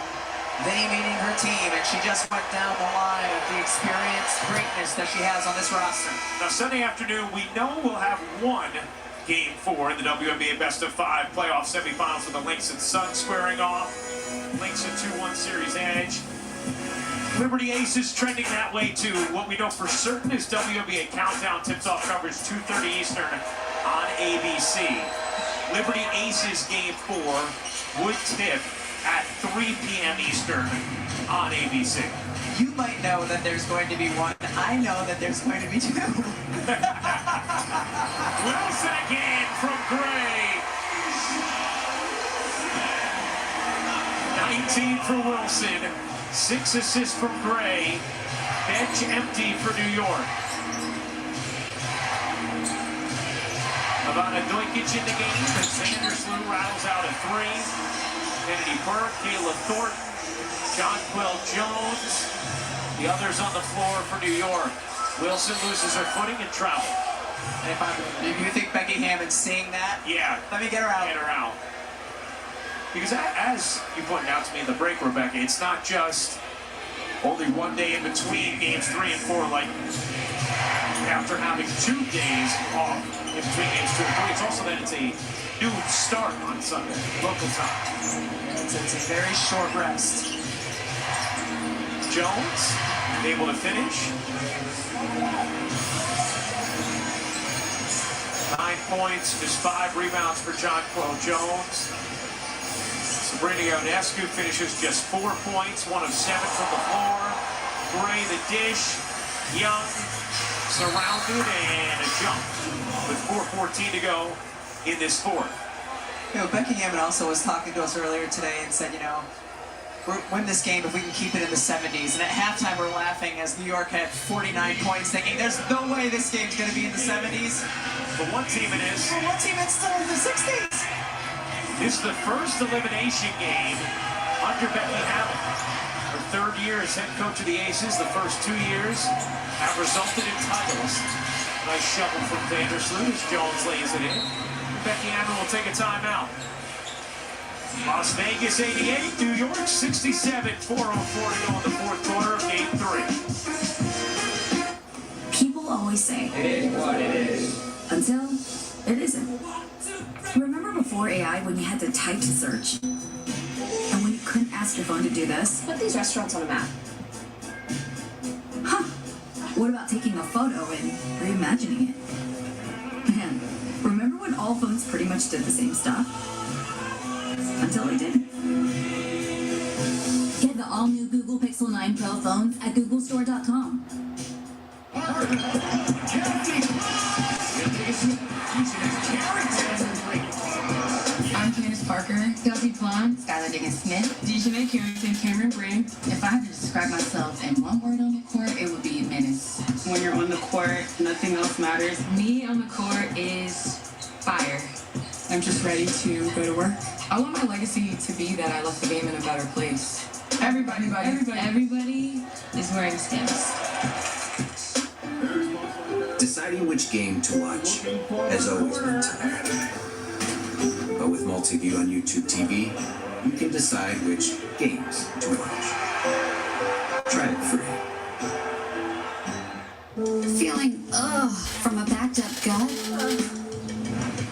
They meaning her team, and she just went down the line of the experience, greatness that she has on this roster. Now, Sunday afternoon, we know we'll have one Game 4 in the WNBA Best-of-5 playoff semifinals with the Lynx and Suns squaring off. Lynx a 2-1 series edge. Liberty Aces trending that way too. What we know for certain is WNBA Countdown tips off coverage 2:30 Eastern on ABC. Liberty Aces Game 4 would tip at 3 p.m. Eastern on ABC. You might know that there's going to be one. I know that there's going to be 2. Wilson again from Gray. 19 for Wilson. 6 assists from Gray. Bench empty for New York. About a Dojkic in the game as Sanders Lou rattles out a 3. Kennedy Burke, Kayla Thornton, Jonquel Jones. The others on the floor for New York. Wilson loses her footing and travel. And if you think Becky Hammond's seeing that, yeah, let me get her out. Get her out. Because as you pointed out to me in the break, Rebecca, it's not just only one day in between games 3 and 4, like after having 2 days off in between games 2 and 3. It's also that it's a new start on Sunday, local time. It's a very short rest. Jones able to finish. 9 points, just 5 rebounds for Jonquel Jones. Sabrina Ionescu finishes just 4 points, 1 of 7 from the floor. Gray the dish. Young surrounded and a jump with 4:14 to go in this fourth. You know, Becky Hammond also was talking to us earlier today and said, you know, we'll win this game if we can keep it in the 70s. And at halftime, we're laughing as New York had 49 points, thinking there's no way this game's going to be in the 70s. For one team it is. For one team it's still in the 60s. This is the first elimination game under Becky Hammond. Her 3rd year as head coach of the Aces, the first 2 years have resulted in titles. Nice shovel from Vandersloot as Jones lays it in. Becky Hammond will take a timeout. Las Vegas 88, New York 67, 4:04 to go in the 4th quarter of Game 3. People always say, it is what it is. Until it isn't. Remember before AI when you had to type to search? And when you couldn't ask your phone to do this? Put these restaurants on a map. Huh. What about taking a photo and reimagining it? Man, remember when all phones pretty much did the same stuff? Until they didn't. Get the all-new Google Pixel 9 Pro phones at googlestore.com. I'm Candace Parker, Kelsey Plum, Skylar Diggins-Smith, Dejanay Carrington, Cameron Breen. If I had to describe myself in one word on the court, it would be menace. When you're on the court, nothing else matters. Me on the court is fire. I'm just ready to go to work. I want my legacy to be that I left the game in a better place. Everybody is wearing skins. Deciding which game to watch has always been tough. But with multi-view on YouTube TV, you can decide which games to watch. Try it free. Feeling from a backed up gut?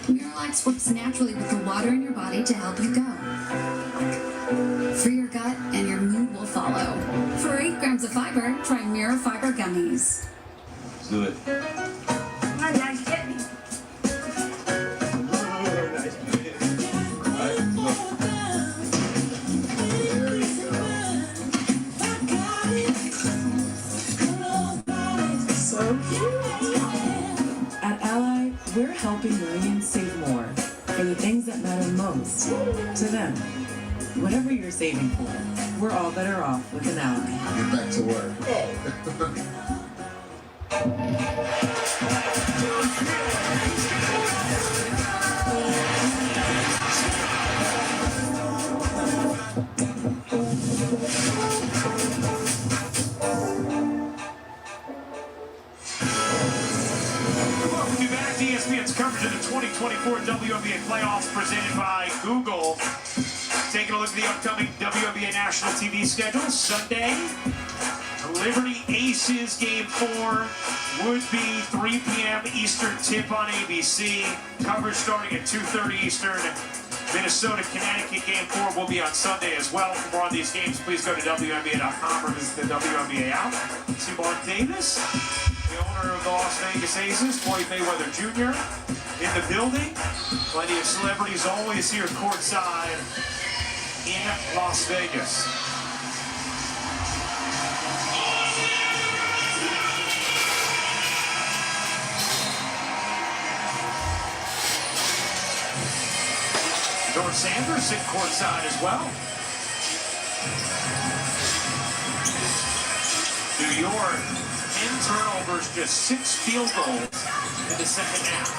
Miralax works naturally with the water in your body to help you go. Free your gut and your mood will follow. For 8 grams of fiber, try Mirror Fiber Gummies. Let's do it. Come on, guys, get me. So cute. At Ally, we're helping millions save more for the things that matter most to them. Whatever you're saving for, we're all better off with an Ally. Get back to work. Welcome you back to ESPN's coverage of the 2024 WNBA playoffs presented by Google. Taking a look at the upcoming WNBA national TV schedule. Sunday, Liberty Aces Game 4 would be 3 p.m. Eastern tip on ABC. Coverage starting at 2:30 Eastern. Minnesota, Connecticut Game 4 will be on Sunday as well. For more on these games, please go to WNBA.com or visit the WNBA app. See Mark Davis, the owner of the Las Vegas Aces, Floyd Mayweather Jr. in the building. Plenty of celebrities always here courtside in Las Vegas. George Sanders sitting courtside as well. New York, 10 turnovers, just 6 field goals in the second half.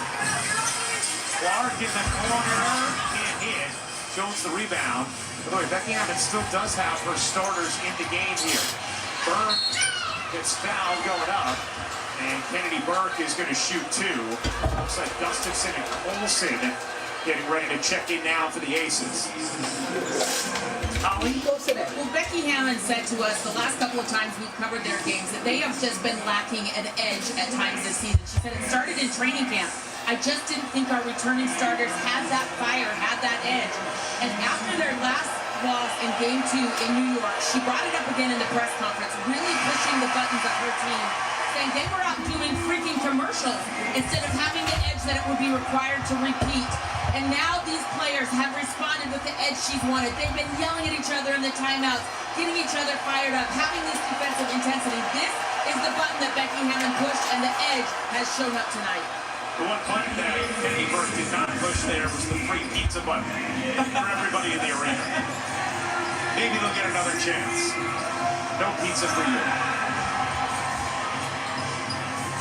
Clark in the corner, can't hit. Jones the rebound. By the way, Becky Hammond still does have her starters in the game here. Berth gets fouled going up, and Kennedy Burke is going to shoot 2. Looks like Gustafson and Colson getting ready to check in now for the Aces. Holly? Well, Becky Hammond said to us the last couple of times we've covered their games that they have just been lacking an edge at times this season. She said it started in training camp. I just didn't think our returning starters had that fire, had that edge. And after their last loss in Game 2 in New York, she brought it up again in the press conference, really pushing the buttons of her team, saying they were out doing freaking commercials instead of having the edge that it would be required to repeat. And now these players have responded with the edge she's wanted. They've been yelling at each other in the timeouts, getting each other fired up, having this defensive intensity. This is the button that Becky Hammond pushed, and the edge has shown up tonight. The one button that Kennedy Burke did not push there was the free pizza button for everybody in the arena. Maybe they'll get another chance. No pizza for you.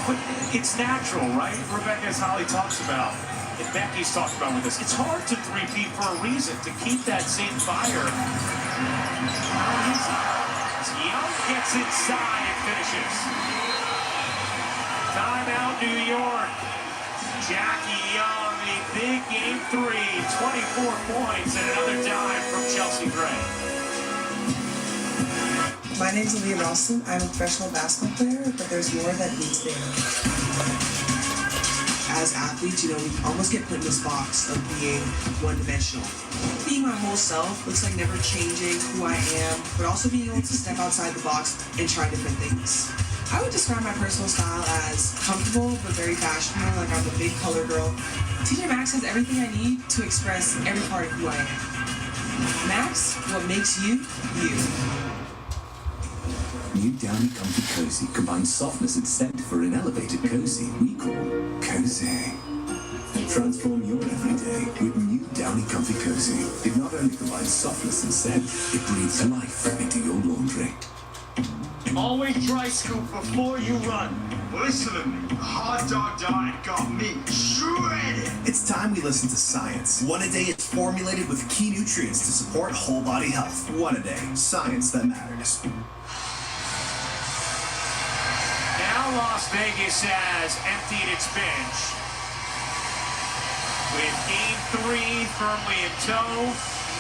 But it's natural, right? Rebecca, as Holly talks about, and Becky's talked about with us, it's hard to three-peat for a reason, to keep that same fire. Not easy. As Young gets inside and finishes. Timeout, New York. Jackie Young, a big Game 3, 24 points and another dime from Chelsea Gray. My name's Aaliyah Ralston. I'm a professional basketball player, but there's more that needs to happen. As athletes, we almost get put in this box of being one-dimensional. Being my whole self looks like never changing who I am, but also being able to step outside the box and try different things. I would describe my personal style as comfortable but very fashionable, like I'm a big color girl. TJ Maxx has everything I need to express every part of who I am. Max, what makes you, you. New Downy Comfy Cozy combines softness and scent for an elevated cozy we call Cozy. Transform your everyday with new Downy Comfy Cozy. It not only provides softness and scent, it breathes life into your laundry. Always dry scoop before you run. Listen to me. The hot dog diet got me shredded. It's time we listen to science. One-A-Day is formulated with key nutrients to support whole body health. One-A-Day. Science that matters. Now Las Vegas has emptied its bench. With Game 3 firmly in tow,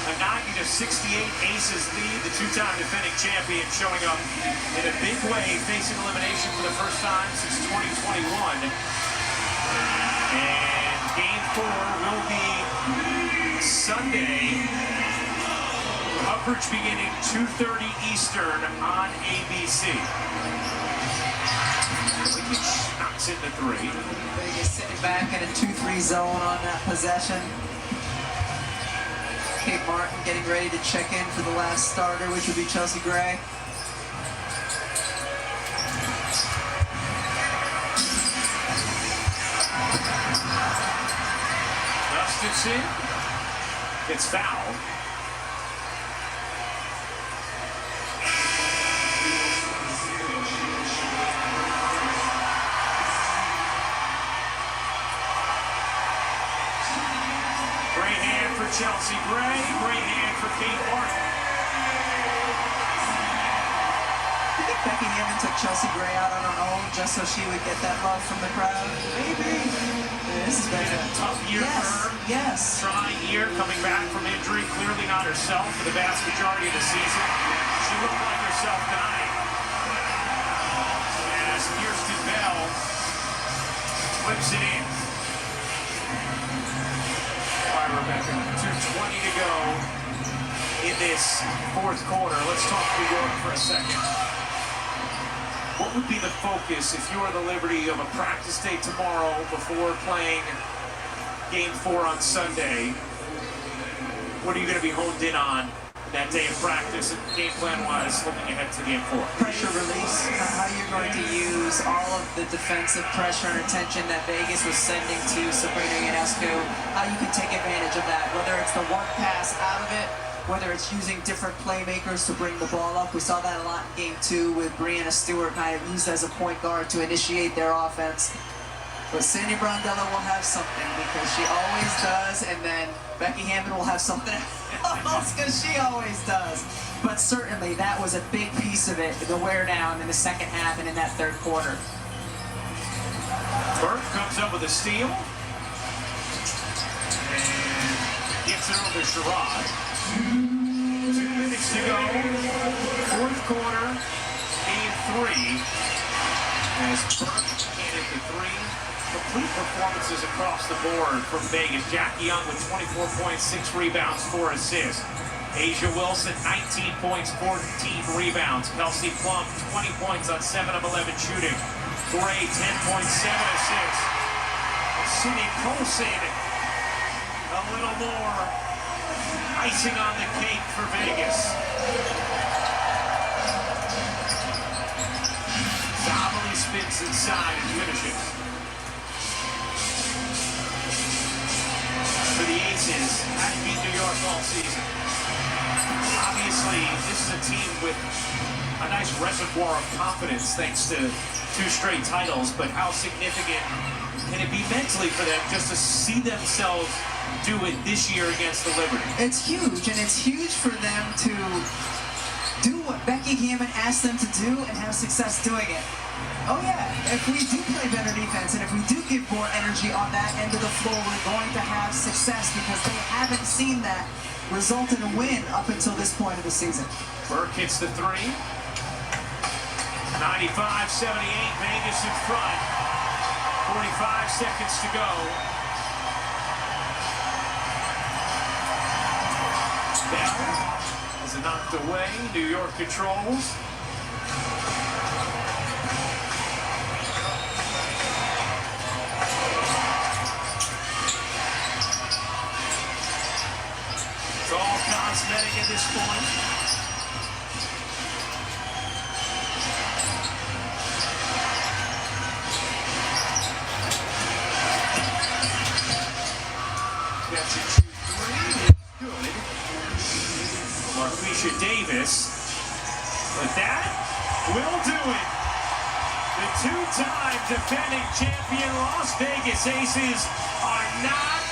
a 90-68 Aces lead, the two-time defending champion showing up in a big way, facing elimination for the first time since 2021. And Game 4 will be Sunday. Coverage beginning 2:30 Eastern on ABC. Knocks into 3. Vegas sitting back in a 2-3 zone on that possession. Kate Martin getting ready to check in for the last starter, which would be Chelsea Gray. Christensen gets fouled. Great hand for Chelsea Gray. Great hand for Kate Martin. I think Becky Hammond took Chelsea Gray out on her own just so she would get that love from the crowd. Maybe. This has been a tough year for her. Yes. Trying year, coming back from injury, clearly not herself for the vast majority of the season. She looked like herself tonight. As Kirsten Bell flips it in. By Rebecca. 2:20 to go in this fourth quarter. Let's talk New York for a second. What would be the focus if you were the Liberty of a practice day tomorrow before playing Game 4 on Sunday? What are you going to be honed in on that day of practice and game plan-wise looking ahead to Game 4? Pressure release, how you're going to use all of the defensive pressure and attention that Vegas was sending to Sabrina Ionescu, how you can take advantage of that, whether it's the one pass out of it, whether it's using different playmakers to bring the ball up. We saw that a lot in Game 2 with Breanna Stewart kind of used as a point guard to initiate their offense. But Sandy Brondella will have something because she always does, and then Becky Hammond will have something else because she always does. But certainly that was a big piece of it, the wear down in the second half and in that third quarter. Berth comes up with a steal. And gets it over Sherrod. 2 minutes to go. Fourth quarter, Game 3. As Berth hit the three. Complete performances across the board from Vegas. Jackie Young with 24 points, 6 rebounds, 4 assists. Asia Wilson, 19 points, 14 rebounds. Kelsey Plum, 20 points on 7 of 11 shooting. Gray, 10 points, 7 assists. Sydney Colson, a little more icing on the cake for Vegas. Zabali spins inside and finishes. For the Aces, hadn't beat New York all season. Obviously, this is a team with a nice reservoir of confidence thanks to 2 straight titles, but how significant can it be mentally for them just to see themselves do it this year against the Liberty? It's huge, and it's huge for them to do what Becky Hammond asked them to do and have success doing it. Oh yeah, if we do play better defense and if we do give more energy on that end of the floor, we're going to have success because they haven't seen that result in a win up until this point of the season. Burke hits the 3. 95-78, Vegas in front. 45 seconds to go. Bell is knocked away. New York controls. It's all cosmetic at this point. Marquisha Davis, but that will do it. The 2-time defending champion Las Vegas Aces are not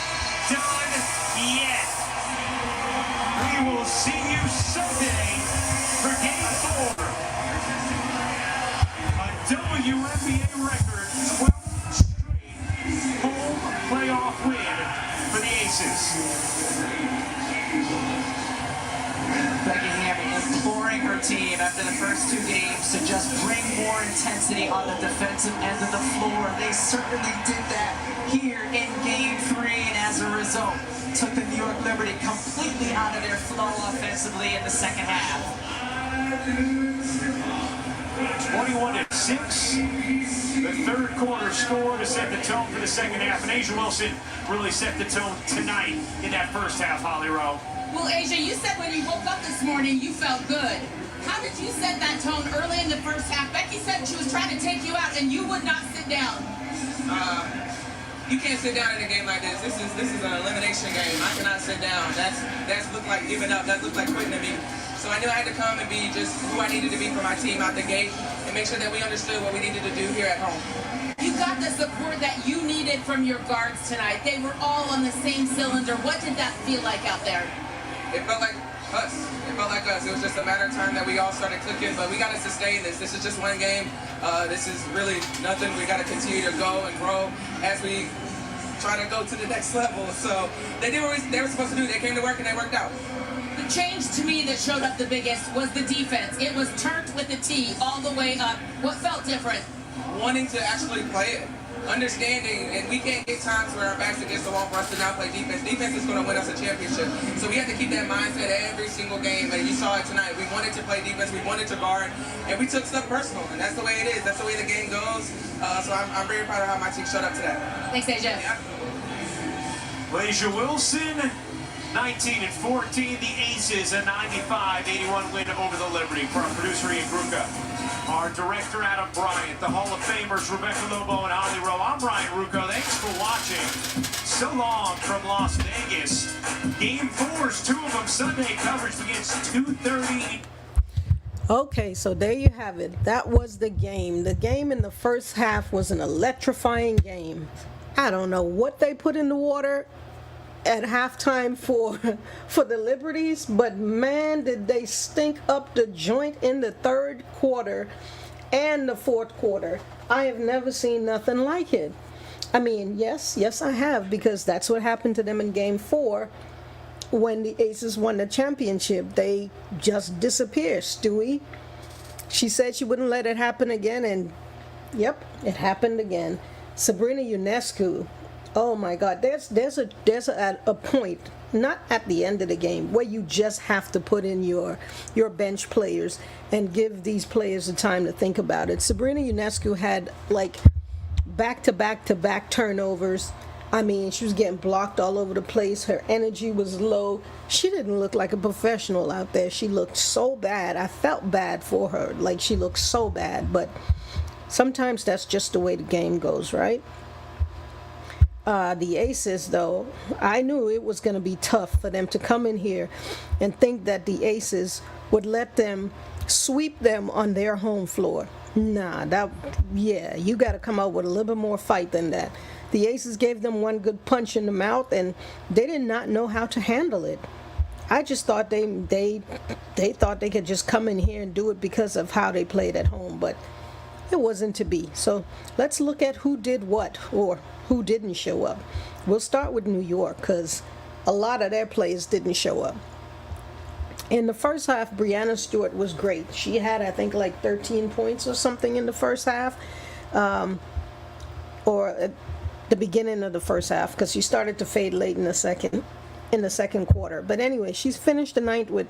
done yet. We will see you Sunday for Game 4. A WNBA record, 12 straight home playoff win for the Aces. Becky Hammond imploring her team after the first 2 games to just bring more intensity on the defensive end of the floor. They certainly did that here in Game 3, and as a result, took the New York Liberty completely out of their flow offensively in the second half. 21-6. The third quarter score to set the tone for the second half, and Asia Wilson really set the tone tonight in that first half, Holly Rowe. Well, Asia, you said when you woke up this morning, you felt good. How did you set that tone early in the first half? Becky said she was trying to take you out, and you would not sit down. You can't sit down in a game like this. This is an elimination game. I cannot sit down. That's look like giving up. That looked like quitting to me. So I knew I had to come and be just who I needed to be for my team out the gate and make sure that we understood what we needed to do here at home. You got the support that you needed from your guards tonight. They were all on the same cylinder. What did that feel like out there? It felt like us. It felt like us. It was just a matter of time that we all started clicking, but we got to sustain this. This is just one game. This is really nothing. We got to continue to go and grow as we try to go to the next level. So they did what they were supposed to do. They came to work and they worked out. The change to me that showed up the biggest was the defense. It was turned with the T all the way up. What felt different? Wanting to actually play it. Understanding, and we can't get times where our backs against the wall for us to now play defense. Defense is going to win us a championship. So we have to keep that mindset every single game, and you saw it tonight. We wanted to play defense, we wanted to guard, and we took stuff personal, and that's the way it is. That's the way the game goes. So I'm very proud of how my team showed up today. Thanks, AJ. Well, Asia Wilson, 19-14. The Aces, a 95-81 win over the Liberty. For our producer, Ian Gruca, our director, Adam Bryant, the Hall of Famers, Rebecca Lobo and Holly Rowe. I'm Brian Rucco. Thanks for watching. So long from Las Vegas. Game 4s, 2 of them Sunday. Coverage begins 2:30. Okay, so there you have it. That was the game. The game in the first half was an electrifying game. I don't know what they put in the water at halftime for the Liberties, but man, did they stink up the joint in the third quarter and the fourth quarter. I have never seen nothing like it. I mean, yes I have, because that's what happened to them in game 4 when the Aces won the championship. They just disappeared. Stewie, she said she wouldn't let it happen again, and yep, it happened again. Sabrina Ionescu, oh my God, there's a point, not at the end of the game, where you just have to put in your bench players and give these players the time to think about it. Sabrina Ionescu had like back-to-back turnovers. I mean, she was getting blocked all over the place. Her energy was low. She didn't look like a professional out there. She looked so bad. I felt bad for her. Like, she looked so bad. But sometimes that's just the way the game goes, right? The Aces, though, I knew it was going to be tough for them to come in here and think that the Aces would let them sweep them on their home floor. Nah, you got to come out with a little bit more fight than that. The Aces gave them one good punch in the mouth, and they did not know how to handle it. I just thought they thought they could just come in here and do it because of how they played at home, but it wasn't to be. So let's look at who did what, or who didn't show up. We'll start with New York, because a lot of their players didn't show up. In the first half, Breanna Stewart was great. She had, I think, like 13 points or something in the first half, or at the beginning of the first half, because she started to fade late in the second quarter. But anyway, she finished the night with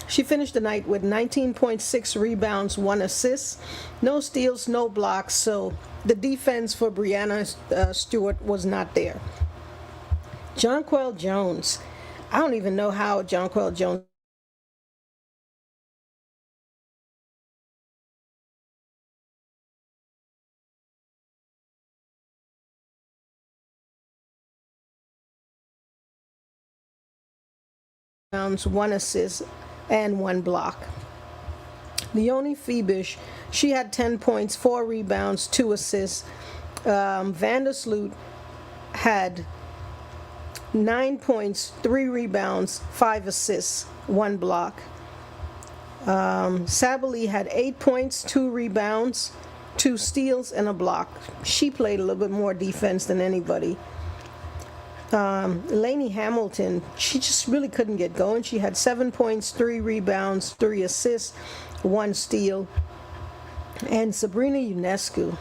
19.6 rebounds, 1 assist, no steals, no blocks. So the defense for Breanna Stewart was not there. Jonquel Jones, I don't even know how Jonquel Jones rebounds, 1 assist, and 1 block. Leonie Febish, she had 10 points, 4 rebounds, 2 assists. Vandersloot had 9 points, 3 rebounds, 5 assists, 1 block. Sabally had 8 points, 2 rebounds, 2 steals, and a block. She played a little bit more defense than anybody. Lainey Hamilton, she just really couldn't get going. She had 7 points, 3 rebounds, 3 assists, 1 steal. And Sabrina Ionescu,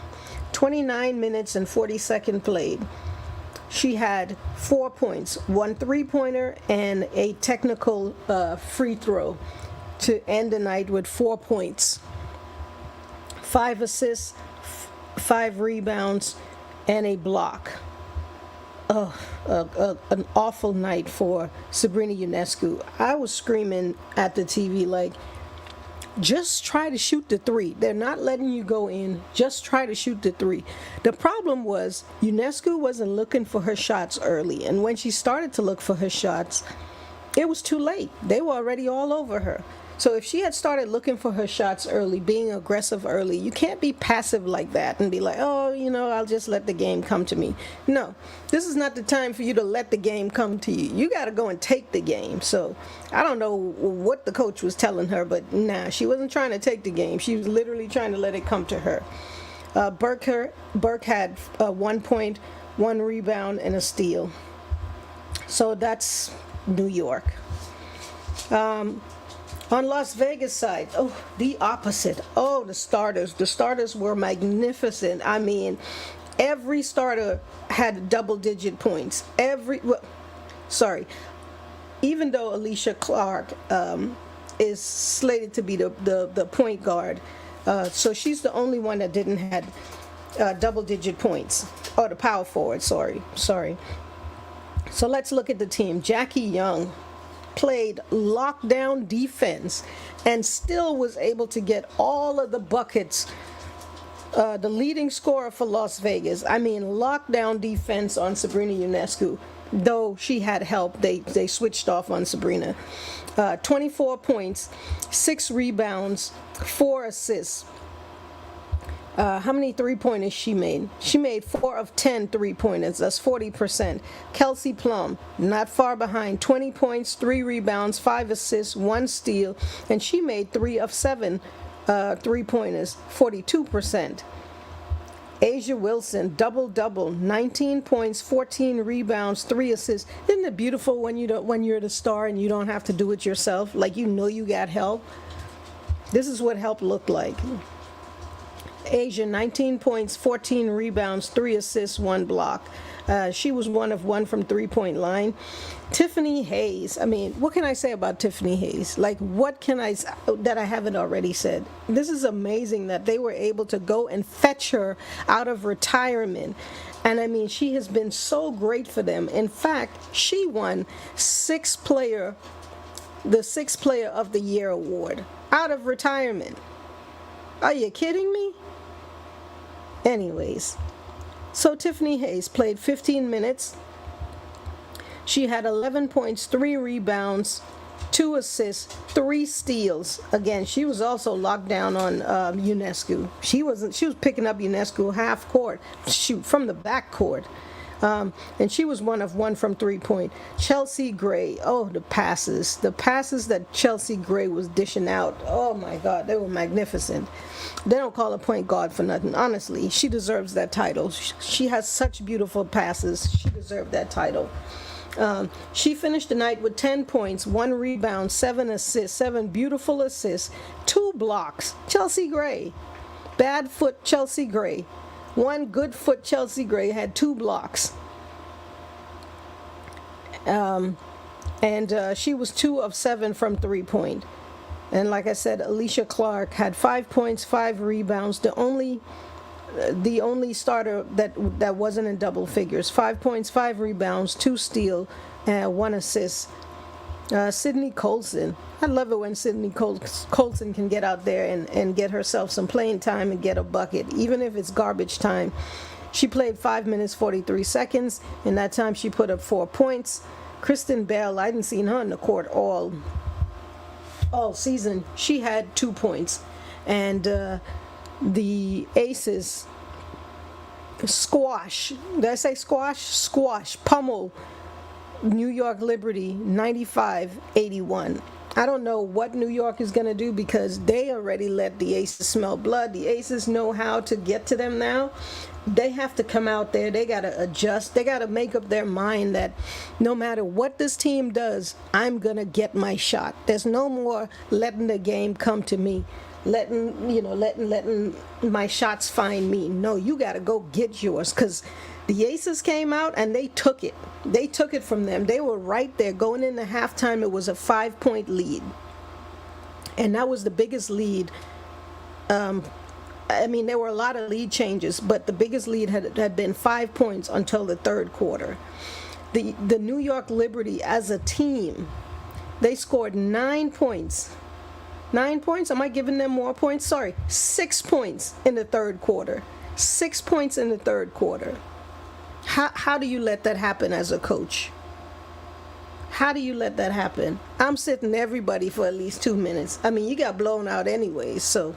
29 minutes and 40 seconds played. She had 4 points, 1 3-pointer, and a technical free throw to end the night with 4 points, 5 assists, 5 rebounds, and a block. An awful night for Sabrina Ionescu. I was screaming at the TV like, just try to shoot the three. They're not letting you go in. Just try to shoot the three. The problem was UNESCO wasn't looking for her shots early. And when she started to look for her shots, it was too late. They were already all over her. So if she had started looking for her shots early, being aggressive early, you can't be passive like that and be like, oh, I'll just let the game come to me. No, this is not the time for you to let the game come to you. You got to go and take the game. So I don't know what the coach was telling her, but nah, she wasn't trying to take the game. She was literally trying to let it come to her. Berth had 1 point, 1 rebound, and a steal. So that's New York. On Las Vegas side, the opposite. The starters. The starters were magnificent. I mean, every starter had double-digit points. Even though Alicia Clark is slated to be the point guard, so she's the only one that didn't have double-digit points. The power forward, sorry. So let's look at the team. Jackie Young played lockdown defense and still was able to get all of the buckets. The leading scorer for Las Vegas. I mean, lockdown defense on Sabrina Ionescu. Though she had help, they switched off on Sabrina. 24 points, 6 rebounds, 4 assists. How many three-pointers she made? She made 4 of 10 three-pointers. That's 40%. Kelsey Plum, not far behind. 20 points, 3 rebounds, 5 assists, 1 steal. And she made 3 of 7 three-pointers, 42%. Asia Wilson, double-double, 19 points, 14 rebounds, 3 assists. Isn't it beautiful when you're the star and you don't have to do it yourself? Like you got help. This is what help looked like. Asia, 19 points, 14 rebounds, 3 assists, 1 block. She was 1 of 1 from three-point line. Tiffany Hayes. I mean, what can I say about Tiffany Hayes? Like, what can I that I haven't already said? This is amazing that they were able to go and fetch her out of retirement. And I mean, she has been so great for them. In fact, she won the 6th Player of the Year award out of retirement. Are you kidding me? Anyways, so Tiffany Hayes played 15 minutes. She had 11 points, 3 rebounds, 2 assists, 3 steals. Again, she was also locked down on Ionescu. She was picking up Ionescu half court, from the back court. And she was 1 of 1 from three-point. Chelsea Gray, the passes that Chelsea Gray was dishing out. Oh my God, they were magnificent. They don't call her point guard for nothing. Honestly, she deserves that title. She has such beautiful passes. She deserved that title. She finished the night with 10 points, 1 rebound, 7 assists, 7 beautiful assists, 2 blocks. Chelsea Gray. Bad foot Chelsea Gray. 1 good foot Chelsea Gray had 2 blocks. And she was 2 of 7 from three-point. And like I said, Alicia Clark had 5 points, 5 rebounds. The only starter that wasn't in double figures. 5 points, 5 rebounds, 2 steal, and 1 assist. Sydney Colson. I love it when Sydney Colson can get out there and get herself some playing time and get a bucket, even if it's garbage time. She played 5 minutes, 43 seconds. In that time, she put up 4 points. Kristen Bell, I hadn't seen her on the court all season. She had 2 points. And the Aces squash. Did I say squash? Squash. Pummel New York Liberty 95-81. I don't know what New York is going to do because they already let the Aces smell blood. The Aces know how to get to them now. They have to come out there. They got to adjust. They got to make up their mind that no matter what this team does, I'm going to get my shot. There's no more letting the game come to me. Letting my shots find me. No, you got to go get yours because the Aces came out and they took it. They took it from them. They were right there. Going into halftime, it was a 5-point lead. And that was the biggest lead. There were a lot of lead changes, but the biggest lead had been 5 points until the third quarter. The New York Liberty as a team, they scored 9 points 9 points. Am I giving them more points? Sorry, 6 points in the third quarter. 6 points in the third quarter. How do you let that happen as a coach? How do you let that happen? I'm sitting everybody for at least 2 minutes. I mean, you got blown out anyways, so.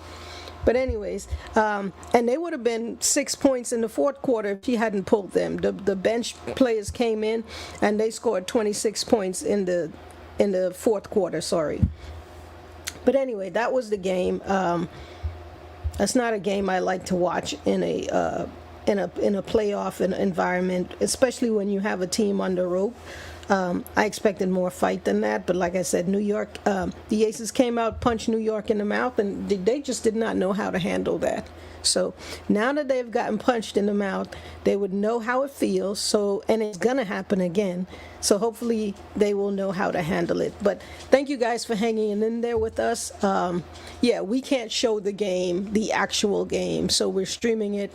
But anyways, and they would have been 6 points in the fourth quarter if she hadn't pulled them. The bench players came in and they scored 26 points in the fourth quarter. Sorry. But anyway, that was the game. That's not a game I like to watch in a playoff environment, especially when you have a team under rope. I expected more fight than that, but like I said, New York, the Aces came out, punched New York in the mouth, and they just did not know how to handle that. So now that they've gotten punched in the mouth, they would know how it feels. So, and it's gonna happen again. So hopefully they will know how to handle it. But thank you guys for hanging in there with us. Yeah, we can't show the game, the actual game, so we're streaming it,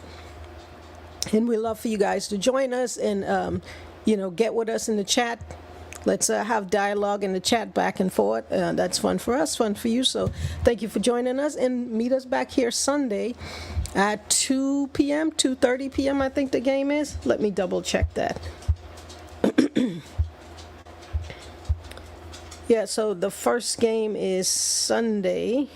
and we'd love for you guys to join us and get with us in the chat. Let's have dialogue in the chat back and forth. That's fun for us, fun for you. So thank you for joining us, and meet us back here Sunday at 2 p.m., 2:30 p.m. I think the game is. Let me double check that. Yeah, so the first game is Sunday.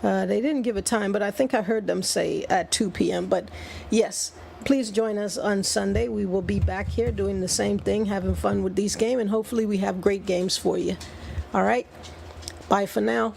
They didn't give a time, but I think I heard them say at 2 p.m. But yes, please join us on Sunday. We will be back here doing the same thing, having fun with these games, and hopefully we have great games for you. All right, bye for now.